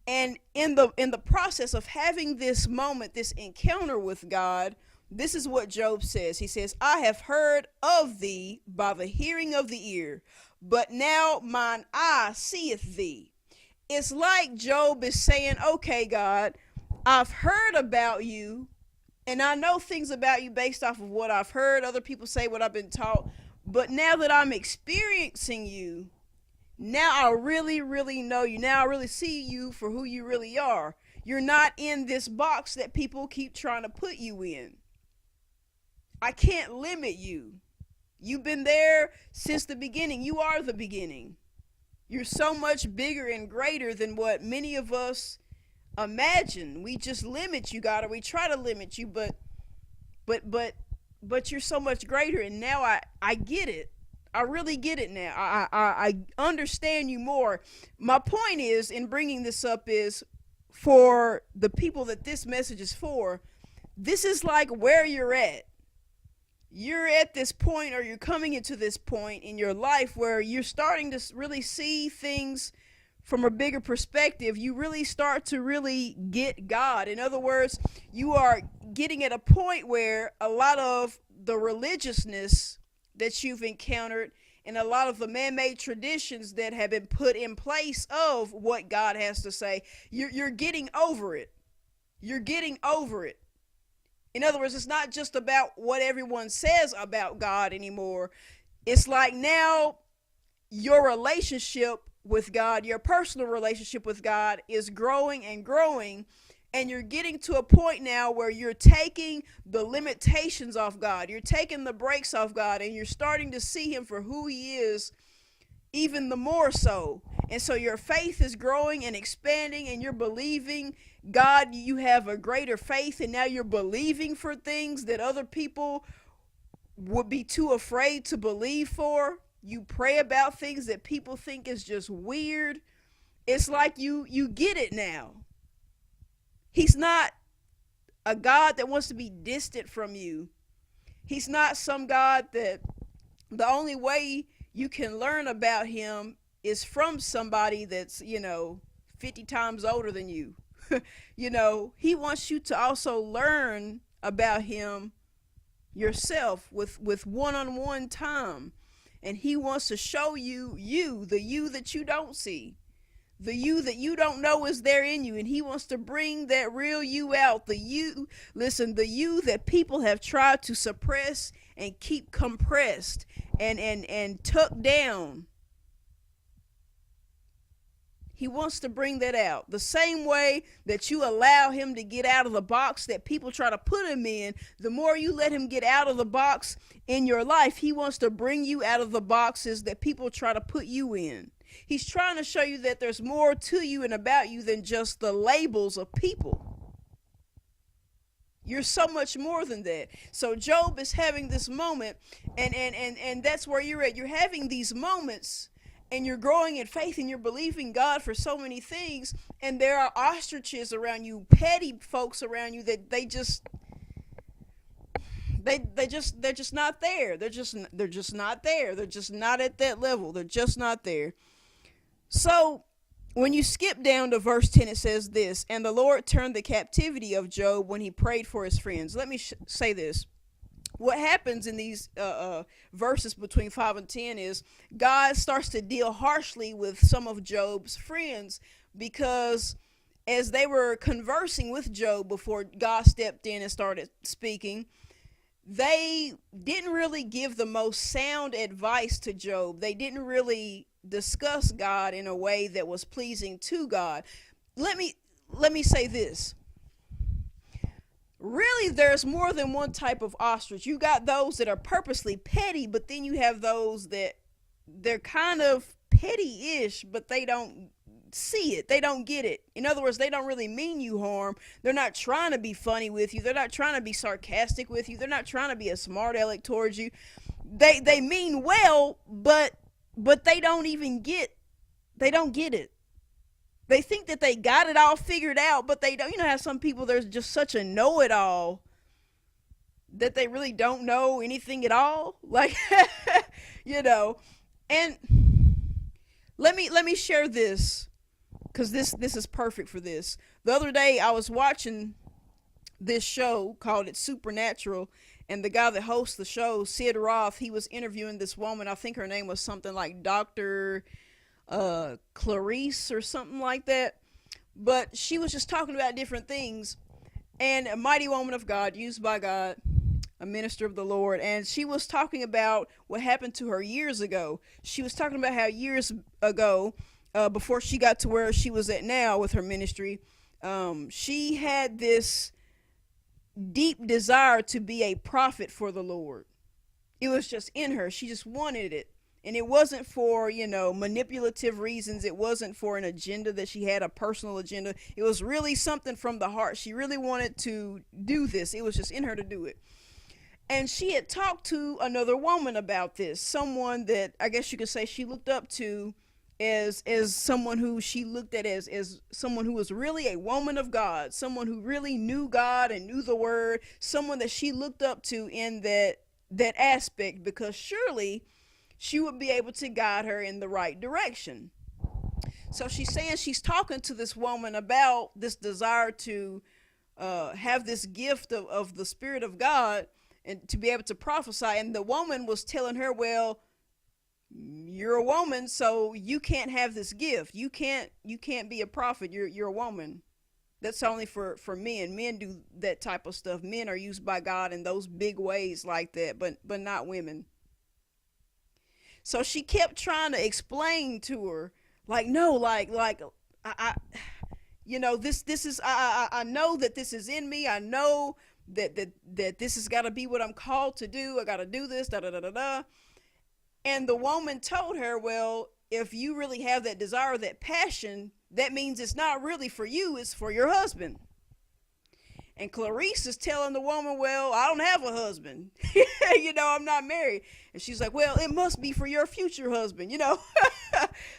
And in the process of having this moment, this encounter with God, this is what Job says. He says, I have heard of thee by the hearing of the ear, but now mine eye seeth thee. It's like Job is saying, okay, God, I've heard about you, and I know things about you based off of what I've heard other people say, what I've been taught. But now that I'm experiencing you, now I really, really know you. Now I really see you for who you really are. You're not in this box that people keep trying to put you in. I can't limit you. You've been there since the beginning. You are the beginning. You're so much bigger and greater than what many of us imagine. We just limit you, God, or we try to limit you, but you're so much greater. And now I get it. I really get it now. I understand you more. My point is, in bringing this up, is for the people that this message is for. This is like where you're at. You're at this point, or you're coming into this point in your life where you're starting to really see things from a bigger perspective. You really start to really get God. In other words, you are getting at a point where a lot of the religiousness that you've encountered and a lot of the man-made traditions that have been put in place of what God has to say, you're getting over it. You're getting over it. In other words, it's not just about what everyone says about God anymore. It's like now your relationship with God, your personal relationship with God is growing and growing, and you're getting to a point now where you're taking the limitations off God, you're taking the brakes off God, and you're starting to see him for who he is, even the more so. And so your faith is growing and expanding, and you're believing God. You have a greater faith, and now you're believing for things that other people would be too afraid to believe for. You pray about things that people think is just weird. It's like you get it now. He's not a God that wants to be distant from you. He's not some God that the only way you can learn about him is from somebody that's, 50 times older than you. He wants you to also learn about him yourself with one-on-one time. And he wants to show you the you that you don't see, the you that you don't know is there in you. And he wants to bring that real you out, the you that people have tried to suppress and keep compressed and tucked down. He wants to bring that out. The same way that you allow him to get out of the box that people try to put him in, the more you let him get out of the box in your life, he wants to bring you out of the boxes that people try to put you in. He's trying to show you that there's more to you and about you than just the labels of people. You're so much more than that. So Job is having this moment, and that's where you're at. You're having these moments, and you're growing in faith, and you're believing God for so many things, and there are ostriches around you, petty folks around you that they're just not there. They're just not there. They're just not at that level. They're just not there. So when you skip down to verse 10, it says this: and the Lord turned the captivity of Job when he prayed for his friends. Let me say this. What happens in these verses between 5 and 10 is God starts to deal harshly with some of Job's friends, because as they were conversing with Job before God stepped in and started speaking, they didn't really give the most sound advice to Job. They didn't really discuss God in a way that was pleasing to God. Let me say this. Really, there's more than one type of ostrich. You got those that are purposely petty, but then you have those that they're kind of petty-ish, but they don't see it. They don't get it. In other words, they don't really mean you harm. They're not trying to be funny with you. They're not trying to be sarcastic with you. They're not trying to be a smart aleck towards you. They mean well, but they don't even get it. They think that they got it all figured out, but they don't. You know how some people, there's just such a know-it-all that they really don't know anything at all? Like, and let me share this, because this is perfect for this. The other day, I was watching this show called It's Supernatural, and the guy that hosts the show, Sid Roth, he was interviewing this woman. I think her name was something like Dr. Clarice or something like that, but she was just talking about different things, and a mighty woman of God, used by God, a minister of the Lord, and she was talking about what happened to her years ago. She was talking about how years ago, before she got to where she was at now with her ministry, she had this deep desire to be a prophet for the Lord. It was just in her. She just wanted it. And it wasn't for, manipulative reasons. It wasn't for an agenda that she had, a personal agenda. It was really something from the heart. She really wanted to do this. It was just in her to do it. And she had talked to another woman about this. Someone that I guess you could say she looked up to as someone who she looked at as someone who was really a woman of God. Someone who really knew God and knew the word. Someone that she looked up to in that aspect, because surely she would be able to guide her in the right direction. So she's saying she's talking to this woman about this desire to have this gift of the Spirit of God and to be able to prophesy. And the woman was telling her, well, you're a woman, so you can't have this gift. You can't be a prophet. You're a woman. That's only for men. Men do that type of stuff. Men are used by God in those big ways like that, but not women. So she kept trying to explain to her, Like, no, I this is I know that this is in me. I know that this has got to be what I'm called to do. I got to do this, da da da da da. And the woman told her, well, if you really have that desire, that passion, that means it's not really for you, it's for your husband. And Clarice is telling the woman, well, I don't have a husband. I'm not married. And she's like, well, it must be for your future husband.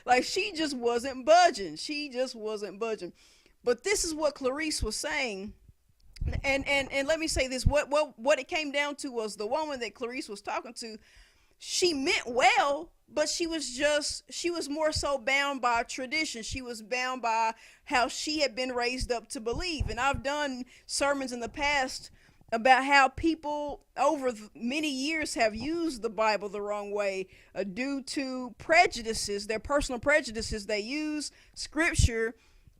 Like, she just wasn't budging. She just wasn't budging. But this is what Clarice was saying. And let me say this. What it came down to was the woman that Clarice was talking to, she meant well, but she was more so bound by tradition. She was bound by how she had been raised up to believe. And I've done sermons in the past about how people over many years have used the Bible the wrong way due to prejudices, their personal prejudices. They use scripture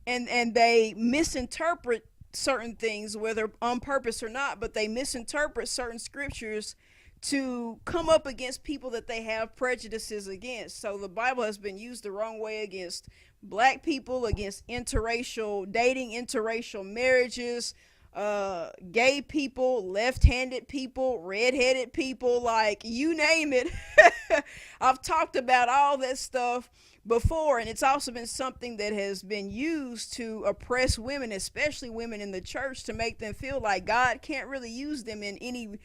and they misinterpret certain things, whether on purpose or not, but they misinterpret certain scriptures to come up against people that they have prejudices against. So the Bible has been used the wrong way against black people, against interracial dating, interracial marriages, gay people, left-handed people, red-headed people, like you name it. I've talked about all that stuff before, and it's also been something that has been used to oppress women, especially women in the church, to make them feel like God can't really use them in any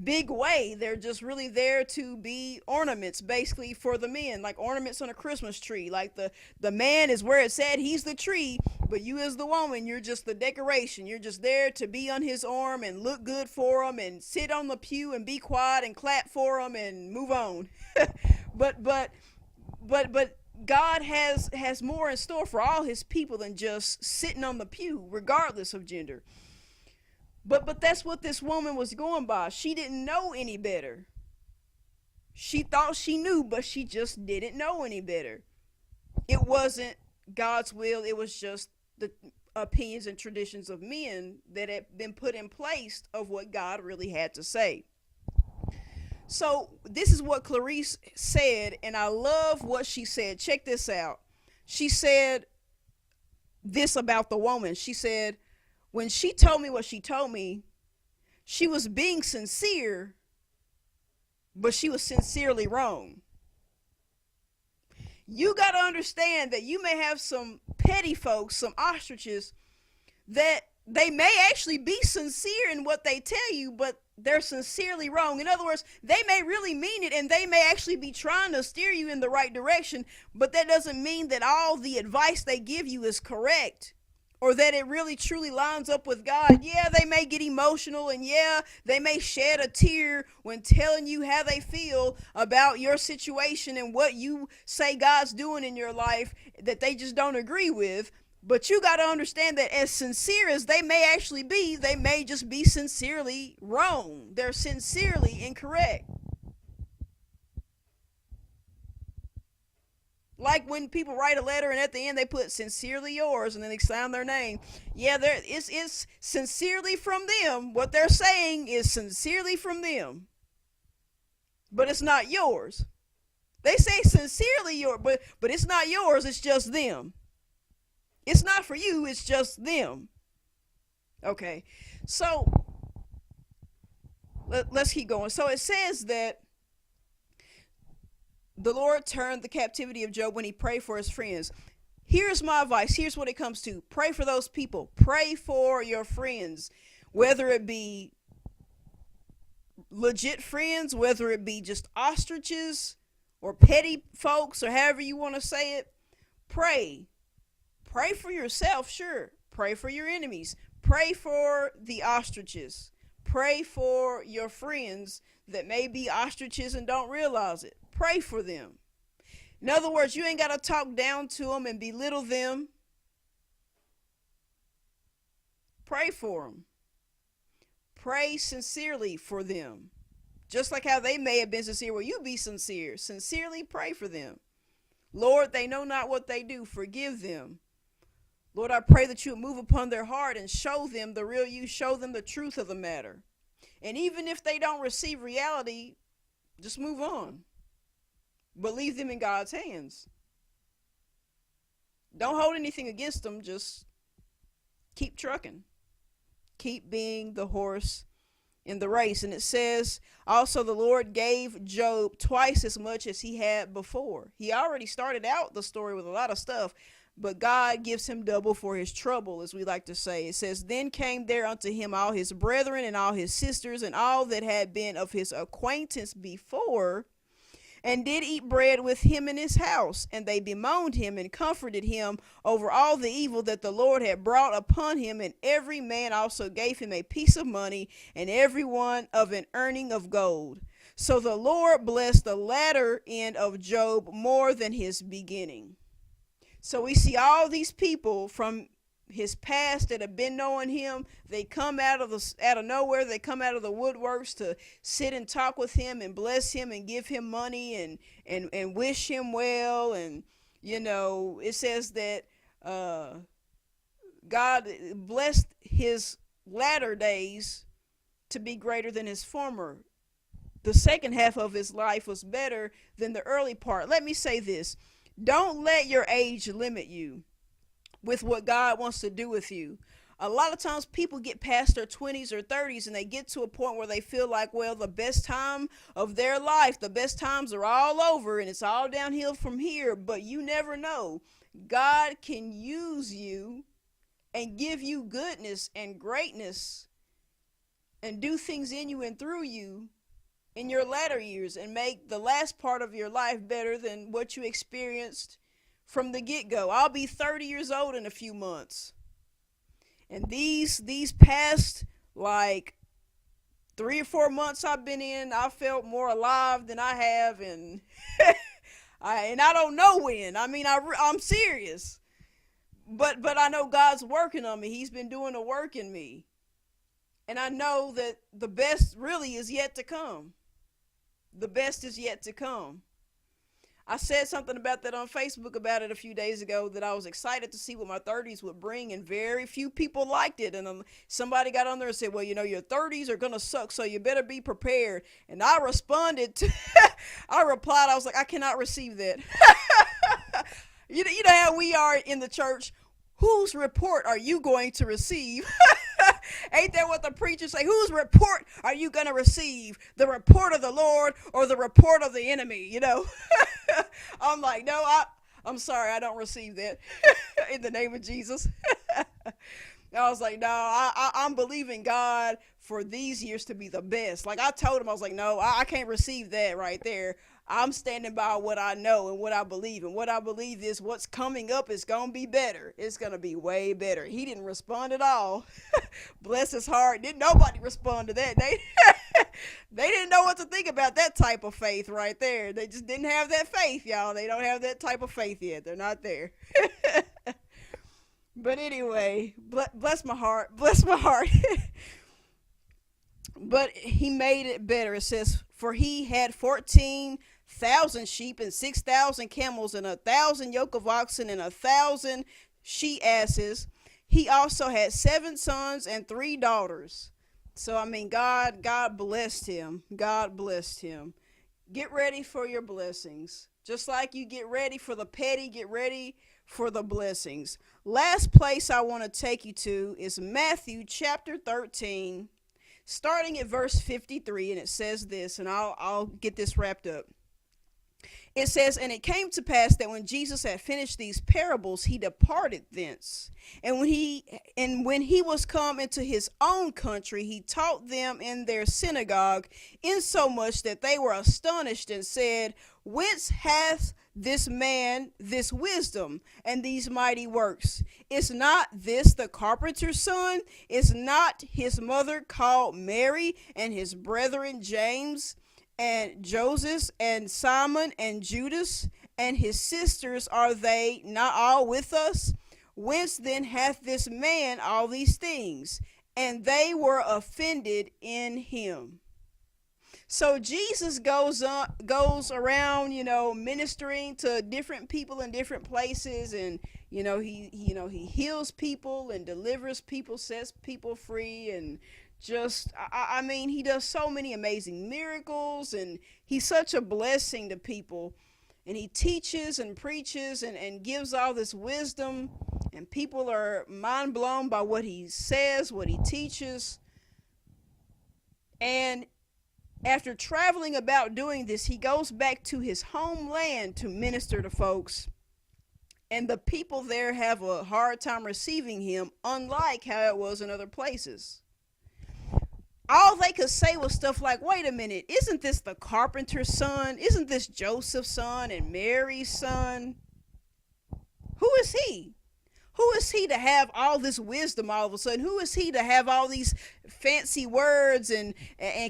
big way. They're just really there to be ornaments, basically, for the men, like ornaments on a Christmas tree. Like the man is where it said he's the tree, but you as the woman, you're just the decoration. You're just there to be on his arm and look good for him and sit on the pew and be quiet and clap for him and move on. but God has more in store for all his people than just sitting on the pew, regardless of gender. But that's what this woman was going by. She didn't know any better. She thought she knew, but she just didn't know any better. It wasn't God's will. It was just the opinions and traditions of men that had been put in place of what God really had to say. So this is what Clarice said, and I love what she said. Check this out. She said this about the woman. She said, when she told me what she told me, she was being sincere, but she was sincerely wrong. You got to understand that you may have some petty folks, some ostriches, that they may actually be sincere in what they tell you, but they're sincerely wrong. In other words, they may really mean it, and they may actually be trying to steer you in the right direction, but that doesn't mean that all the advice they give you is correct, or that it really truly lines up with God. Yeah, they may get emotional, and yeah, they may shed a tear when telling you how they feel about your situation and what you say God's doing in your life that they just don't agree with. But you got to understand that as sincere as they may actually be, they may just be sincerely wrong. They're sincerely incorrect. Like when people write a letter and at the end they put sincerely yours and then they sign their name. Yeah, it's sincerely from them. What they're saying is sincerely from them. But it's not yours. They say sincerely yours, but it's not yours, it's just them. It's not for you, it's just them. Okay, so let's keep going. So it says that the Lord turned the captivity of Job when he prayed for his friends. Here's my advice. Here's what it comes to. Pray for those people. Pray for your friends, whether it be legit friends, whether it be just ostriches or petty folks or however you want to say it. Pray. Pray for yourself, sure. Pray for your enemies. Pray for the ostriches. Pray for your friends that may be ostriches and don't realize it. Pray for them. In other words, you ain't got to talk down to them and belittle them. Pray for them. Pray sincerely for them. Just like how they may have been sincere. Well, you be sincere. Sincerely pray for them. Lord, they know not what they do. Forgive them. Lord, I pray that you would move upon their heart and show them the real you. Show them the truth of the matter. And even if they don't receive reality, just move on. But leave them in God's hands. Don't hold anything against them. Just keep trucking. Keep being the horse in the race. And it says also the Lord gave Job twice as much as he had before. He already started out the story with a lot of stuff, but God gives him double for his trouble, as we like to say. It says, then came there unto him all his brethren and all his sisters and all that had been of his acquaintance before, and did eat bread with him in his house. And they bemoaned him and comforted him over all the evil that the Lord had brought upon him. And every man also gave him a piece of money, and every one of an earning of gold. So the Lord blessed the latter end of Job more than his beginning. So we see all these people from his past that have been knowing him. They come out of nowhere. They come out of the woodworks to sit and talk with him and bless him and give him money and wish him well. And it says that God blessed his latter days to be greater than his former. The second half of his life was better than the early part. Let me say this: don't let your age limit you with what God wants to do with you. A lot of times people get past their 20s or 30s and they get to a point where they feel like, well, the best time of their life, the best times are all over and it's all downhill from here. But you never know. God can use you and give you goodness and greatness and do things in you and through you in your latter years and make the last part of your life better than what you experienced from the get-go. I'll be 30 years old in a few months. And these past like 3 or 4 months I've been in, I felt more alive than I have and I don't know when. I mean, I'm serious. But I know God's working on me. He's been doing the work in me. And I know that the best really is yet to come. The best is yet to come. I said something about that on Facebook about it a few days ago, that I was excited to see what my 30s would bring, and very few people liked it. And somebody got on there and said, well, your 30s are going to suck, so you better be prepared. And I responded to, I replied, I was like, I cannot receive that. You know how we are in the church? Whose report are you going to receive? Ain't that what the preachers say? Whose report are you going to receive? The report of the Lord or the report of the enemy? I'm like, no, I'm sorry, I don't receive that. In the name of Jesus. I was like, no, I'm believing God for these years to be the best. Like I told him, I was like, no, I can't receive that right there. I'm standing by what I know and what I believe. And what I believe is what's coming up is going to be better. It's going to be way better. He didn't respond at all. Bless his heart. Didn't nobody respond to that. They didn't know what to think about that type of faith right there. They just didn't have that faith, y'all. They don't have that type of faith yet. They're not there. But anyway, bless my heart. Bless my heart. But he made it better. It says, for he had 14,000 sheep and 6,000 camels and 1,000 yoke of oxen and 1,000 she asses. He also had 7 sons and 3 daughters. So, I mean, God blessed him. God blessed him. Get ready for your blessings. Just like you get ready for the petty, get ready for the blessings. Last place I want to take you to is Matthew chapter 13. Starting at verse 53, and it says this, and I'll get this wrapped up. It says, and it came to pass that when Jesus had finished these parables, he departed thence. And when he was come into his own country, he taught them in their synagogue, insomuch that they were astonished and said, whence hath this man this wisdom and these mighty works? Is not this the carpenter's son? Is not his mother called Mary, and his brethren James and Joseph and Simon and Judas, and his sisters, are they not all with us? Whence then hath this man all these things? And they were offended in him. So Jesus goes around, ministering to different people in different places, and he heals people and delivers people, sets people free, and just I mean, he does so many amazing miracles, and he's such a blessing to people. and he teaches and preaches and gives all this wisdom, and people are mind blown by what he says, what he teaches. And after traveling about doing this, he goes back to his homeland to minister to folks. And the people there have a hard time receiving him, unlike how it was in other places. All they could say was stuff like, wait a minute, isn't this the carpenter's son? Isn't this Joseph's son and Mary's son? Who is he? Who is he to have all this wisdom all of a sudden? Who is he to have all these fancy words and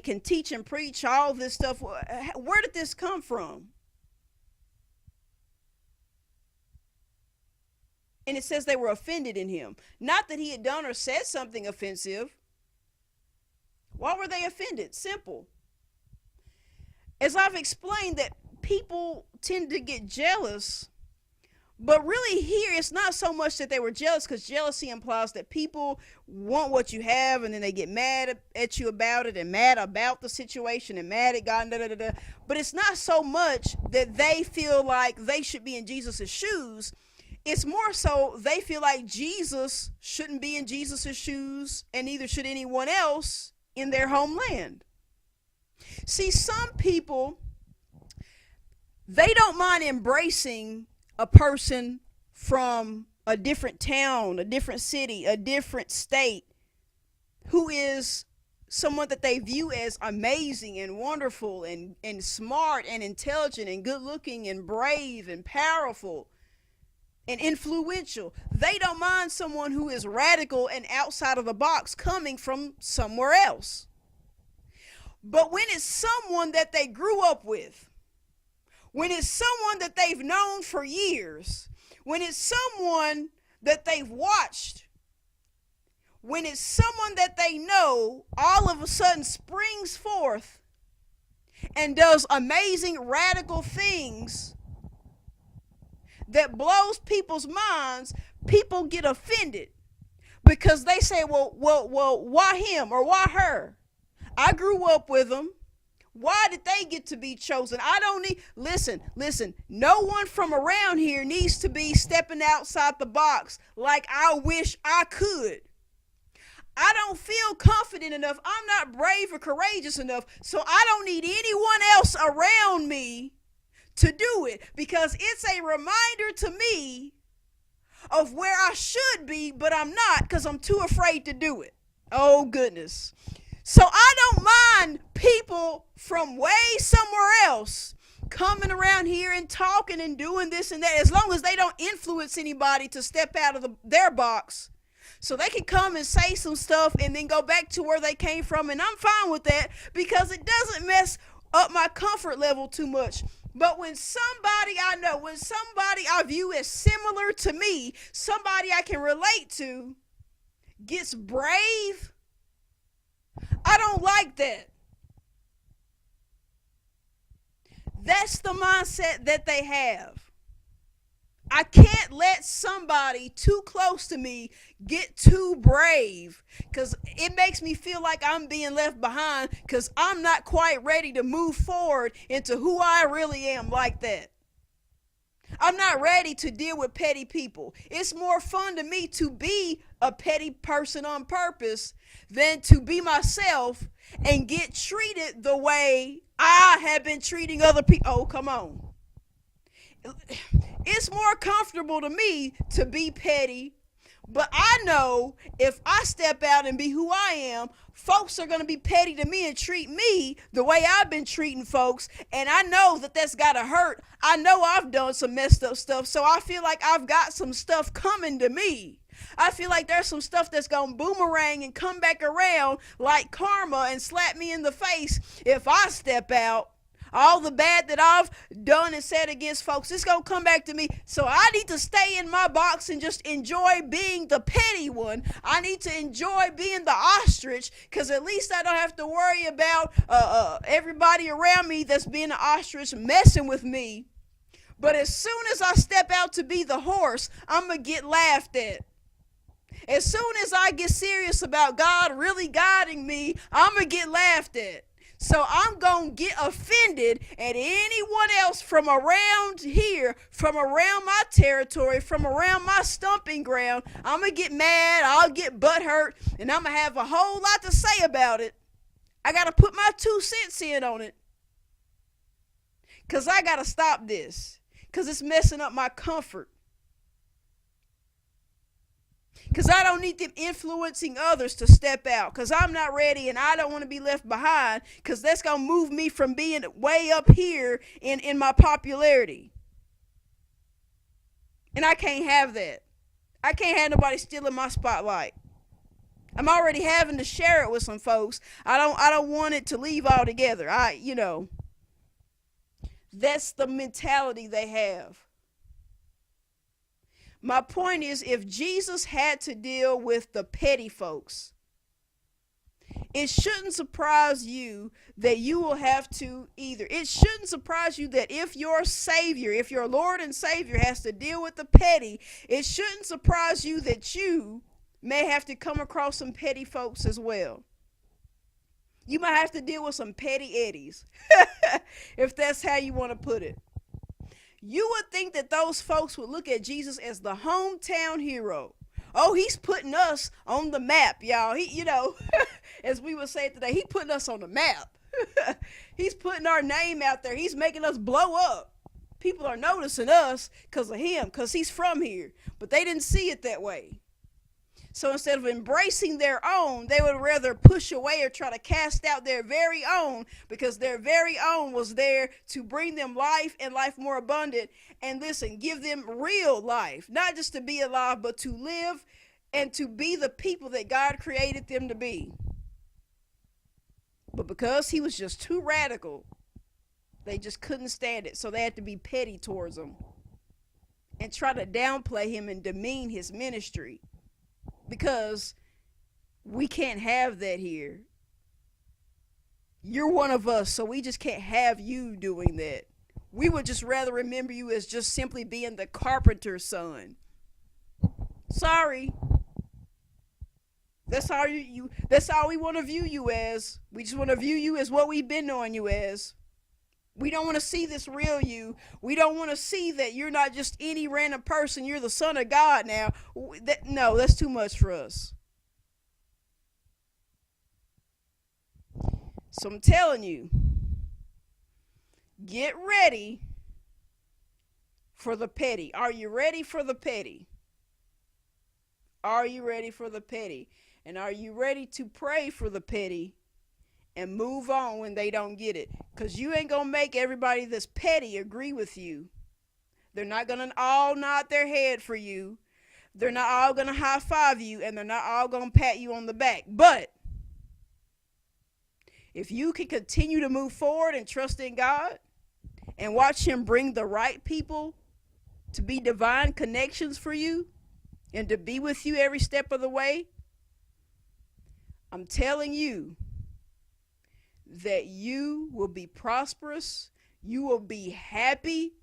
can teach and preach all this stuff? Where did this come from? And it says they were offended in him. Not that he had done or said something offensive. Why were they offended? Simple. As I've explained, that people tend to get jealous, but really here it's not so much that they were jealous, because jealousy implies that people want what you have and then they get mad at you about it and mad about the situation and mad at God. But it's not so much that they feel like they should be in Jesus's shoes. It's more so they feel like Jesus shouldn't be in Jesus's shoes, and neither should anyone else in their homeland. See, some people, they don't mind embracing a person from a different town, a different city, a different state, who is someone that they view as amazing and wonderful and smart and intelligent and good looking and brave and powerful and influential. They don't mind someone who is radical and outside of the box coming from somewhere else. But when it's someone that they grew up with, when it's someone that they've known for years, when it's someone that they've watched, when it's someone that they know all of a sudden springs forth and does amazing radical things that blows people's minds, people get offended because they say, well, why him or why her? I grew up with them. Why did they get to be chosen? I don't need, listen, no one from around here needs to be stepping outside the box like I wish I could. I don't feel confident enough. I'm not brave or courageous enough. So I don't need anyone else around me to do it, because it's a reminder to me of where I should be, but I'm not, because I'm too afraid to do it. Oh, goodness. So I don't mind people from way somewhere else coming around here and talking and doing this and that, as long as they don't influence anybody to step out of their box. So they can come and say some stuff and then go back to where they came from, and I'm fine with that, because it doesn't mess up my comfort level too much. But when somebody I know, when somebody I view as similar to me, somebody I can relate to, gets brave, I don't like that. That's the mindset that they have. I can't let somebody too close to me get too brave, because it makes me feel like I'm being left behind, because I'm not quite ready to move forward into who I really am like that. I'm not ready to deal with petty people. It's more fun to me to be a petty person on purpose than to be myself and get treated the way I have been treating other people. Oh, come on. It's more comfortable to me to be petty, but I know if I step out and be who I am, folks are going to be petty to me and treat me the way I've been treating folks, and I know that that's got to hurt. I know I've done some messed up stuff, so I feel like I've got some stuff coming to me. I feel like there's some stuff that's going to boomerang and come back around like karma and slap me in the face if I step out. All the bad that I've done and said against folks, it's going to come back to me. So I need to stay in my box and just enjoy being the petty one. I need to enjoy being the ostrich, because at least I don't have to worry about everybody around me that's being an ostrich messing with me. But as soon as I step out to be the horse, I'm going to get laughed at. As soon as I get serious about God really guiding me, I'm going to get laughed at. So I'm going to get offended at anyone else from around here, from around my territory, from around my stomping ground. I'm going to get mad, I'll get butthurt, and I'm going to have a whole lot to say about it. I got to put my 2 cents in on it. Because I got to stop this. Because it's messing up my comfort. Because I don't need them influencing others to step out. Because I'm not ready and I don't want to be left behind. Because that's going to move me from being way up here in my popularity. And I can't have that. I can't have nobody stealing my spotlight. I'm already having to share it with some folks. I don't want it to leave altogether. That's the mentality they have. My point is, if Jesus had to deal with the petty folks, it shouldn't surprise you that you will have to either. It shouldn't surprise you that if your Savior, if your Lord and Savior has to deal with the petty, it shouldn't surprise you that you may have to come across some petty folks as well. You might have to deal with some petty eddies, if that's how you want to put it. You would think that those folks would look at Jesus as the hometown hero. Oh, he's putting us on the map, y'all. He, as we would say today, he's putting us on the map. He's putting our name out there. He's making us blow up. People are noticing us because of him, because he's from here. But they didn't see it that way. So instead of embracing their own, they would rather push away or try to cast out their very own, because their very own was there to bring them life and life more abundant. And listen, give them real life, not just to be alive, but to live and to be the people that God created them to be. But because he was just too radical, they just couldn't stand it. So they had to be petty towards him and try to downplay him and demean his ministry. Because we can't have that here. You're one of us, so we just can't have you doing that. We would just rather remember you as just simply being the carpenter's son. Sorry. That's all that's all we want to view you as. We just want to view you as what we've been knowing you as. We don't want to see this real you. We don't want to see that you're not just any random person. You're the Son of God now. No, that's too much for us. So I'm telling you, get ready for the petty. Are you ready for the petty? Are you ready for the petty? And are you ready to pray for the petty and move on when they don't get it? Because you ain't going to make everybody that's petty agree with you. They're not going to all nod their head for you. They're not all going to high five you, and they're not all going to pat you on the back. But if you can continue to move forward and trust in God and watch him bring the right people to be divine connections for you and to be with you every step of the way, I'm telling you that you will be prosperous. You will be happy.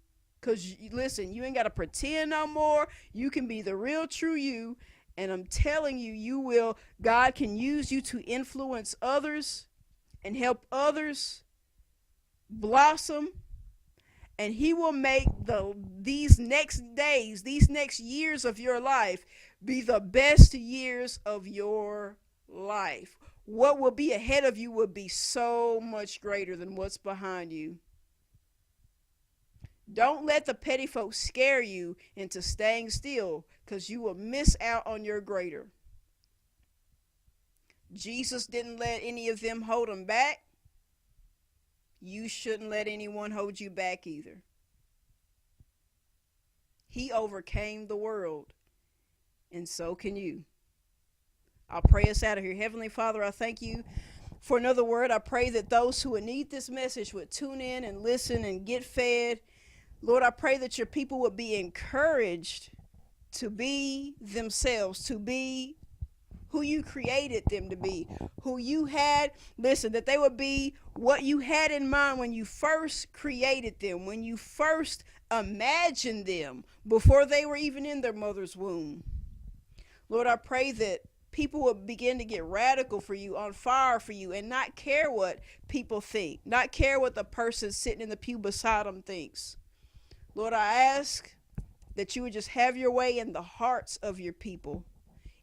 Because, listen, you ain't got to pretend no more. You can be the real true you. And I'm telling you, God can use you to influence others and help others blossom. And he will make these next days, these next years of your life be the best years of your life. What will be ahead of you will be so much greater than what's behind you. Don't let the petty folks scare you into staying still, because you will miss out on your greater. Jesus didn't let any of them hold him back. You shouldn't let anyone hold you back either. He overcame the world, and so can you. I'll pray us out of here. Heavenly Father, I thank you for another word. I pray that those who would need this message would tune in and listen and get fed. Lord, I pray that your people would be encouraged to be themselves, to be who you created them to be, who you had, listen, that they would be what you had in mind when you first created them, when you first imagined them before they were even in their mother's womb. Lord, I pray that people will begin to get radical for you, on fire for you, and not care what people think, not care what the person sitting in the pew beside them thinks. Lord, I ask that you would just have your way in the hearts of your people.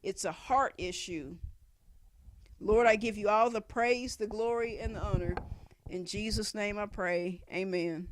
It's a heart issue. Lord, I give you all the praise, the glory, and the honor. In Jesus' name I pray. Amen.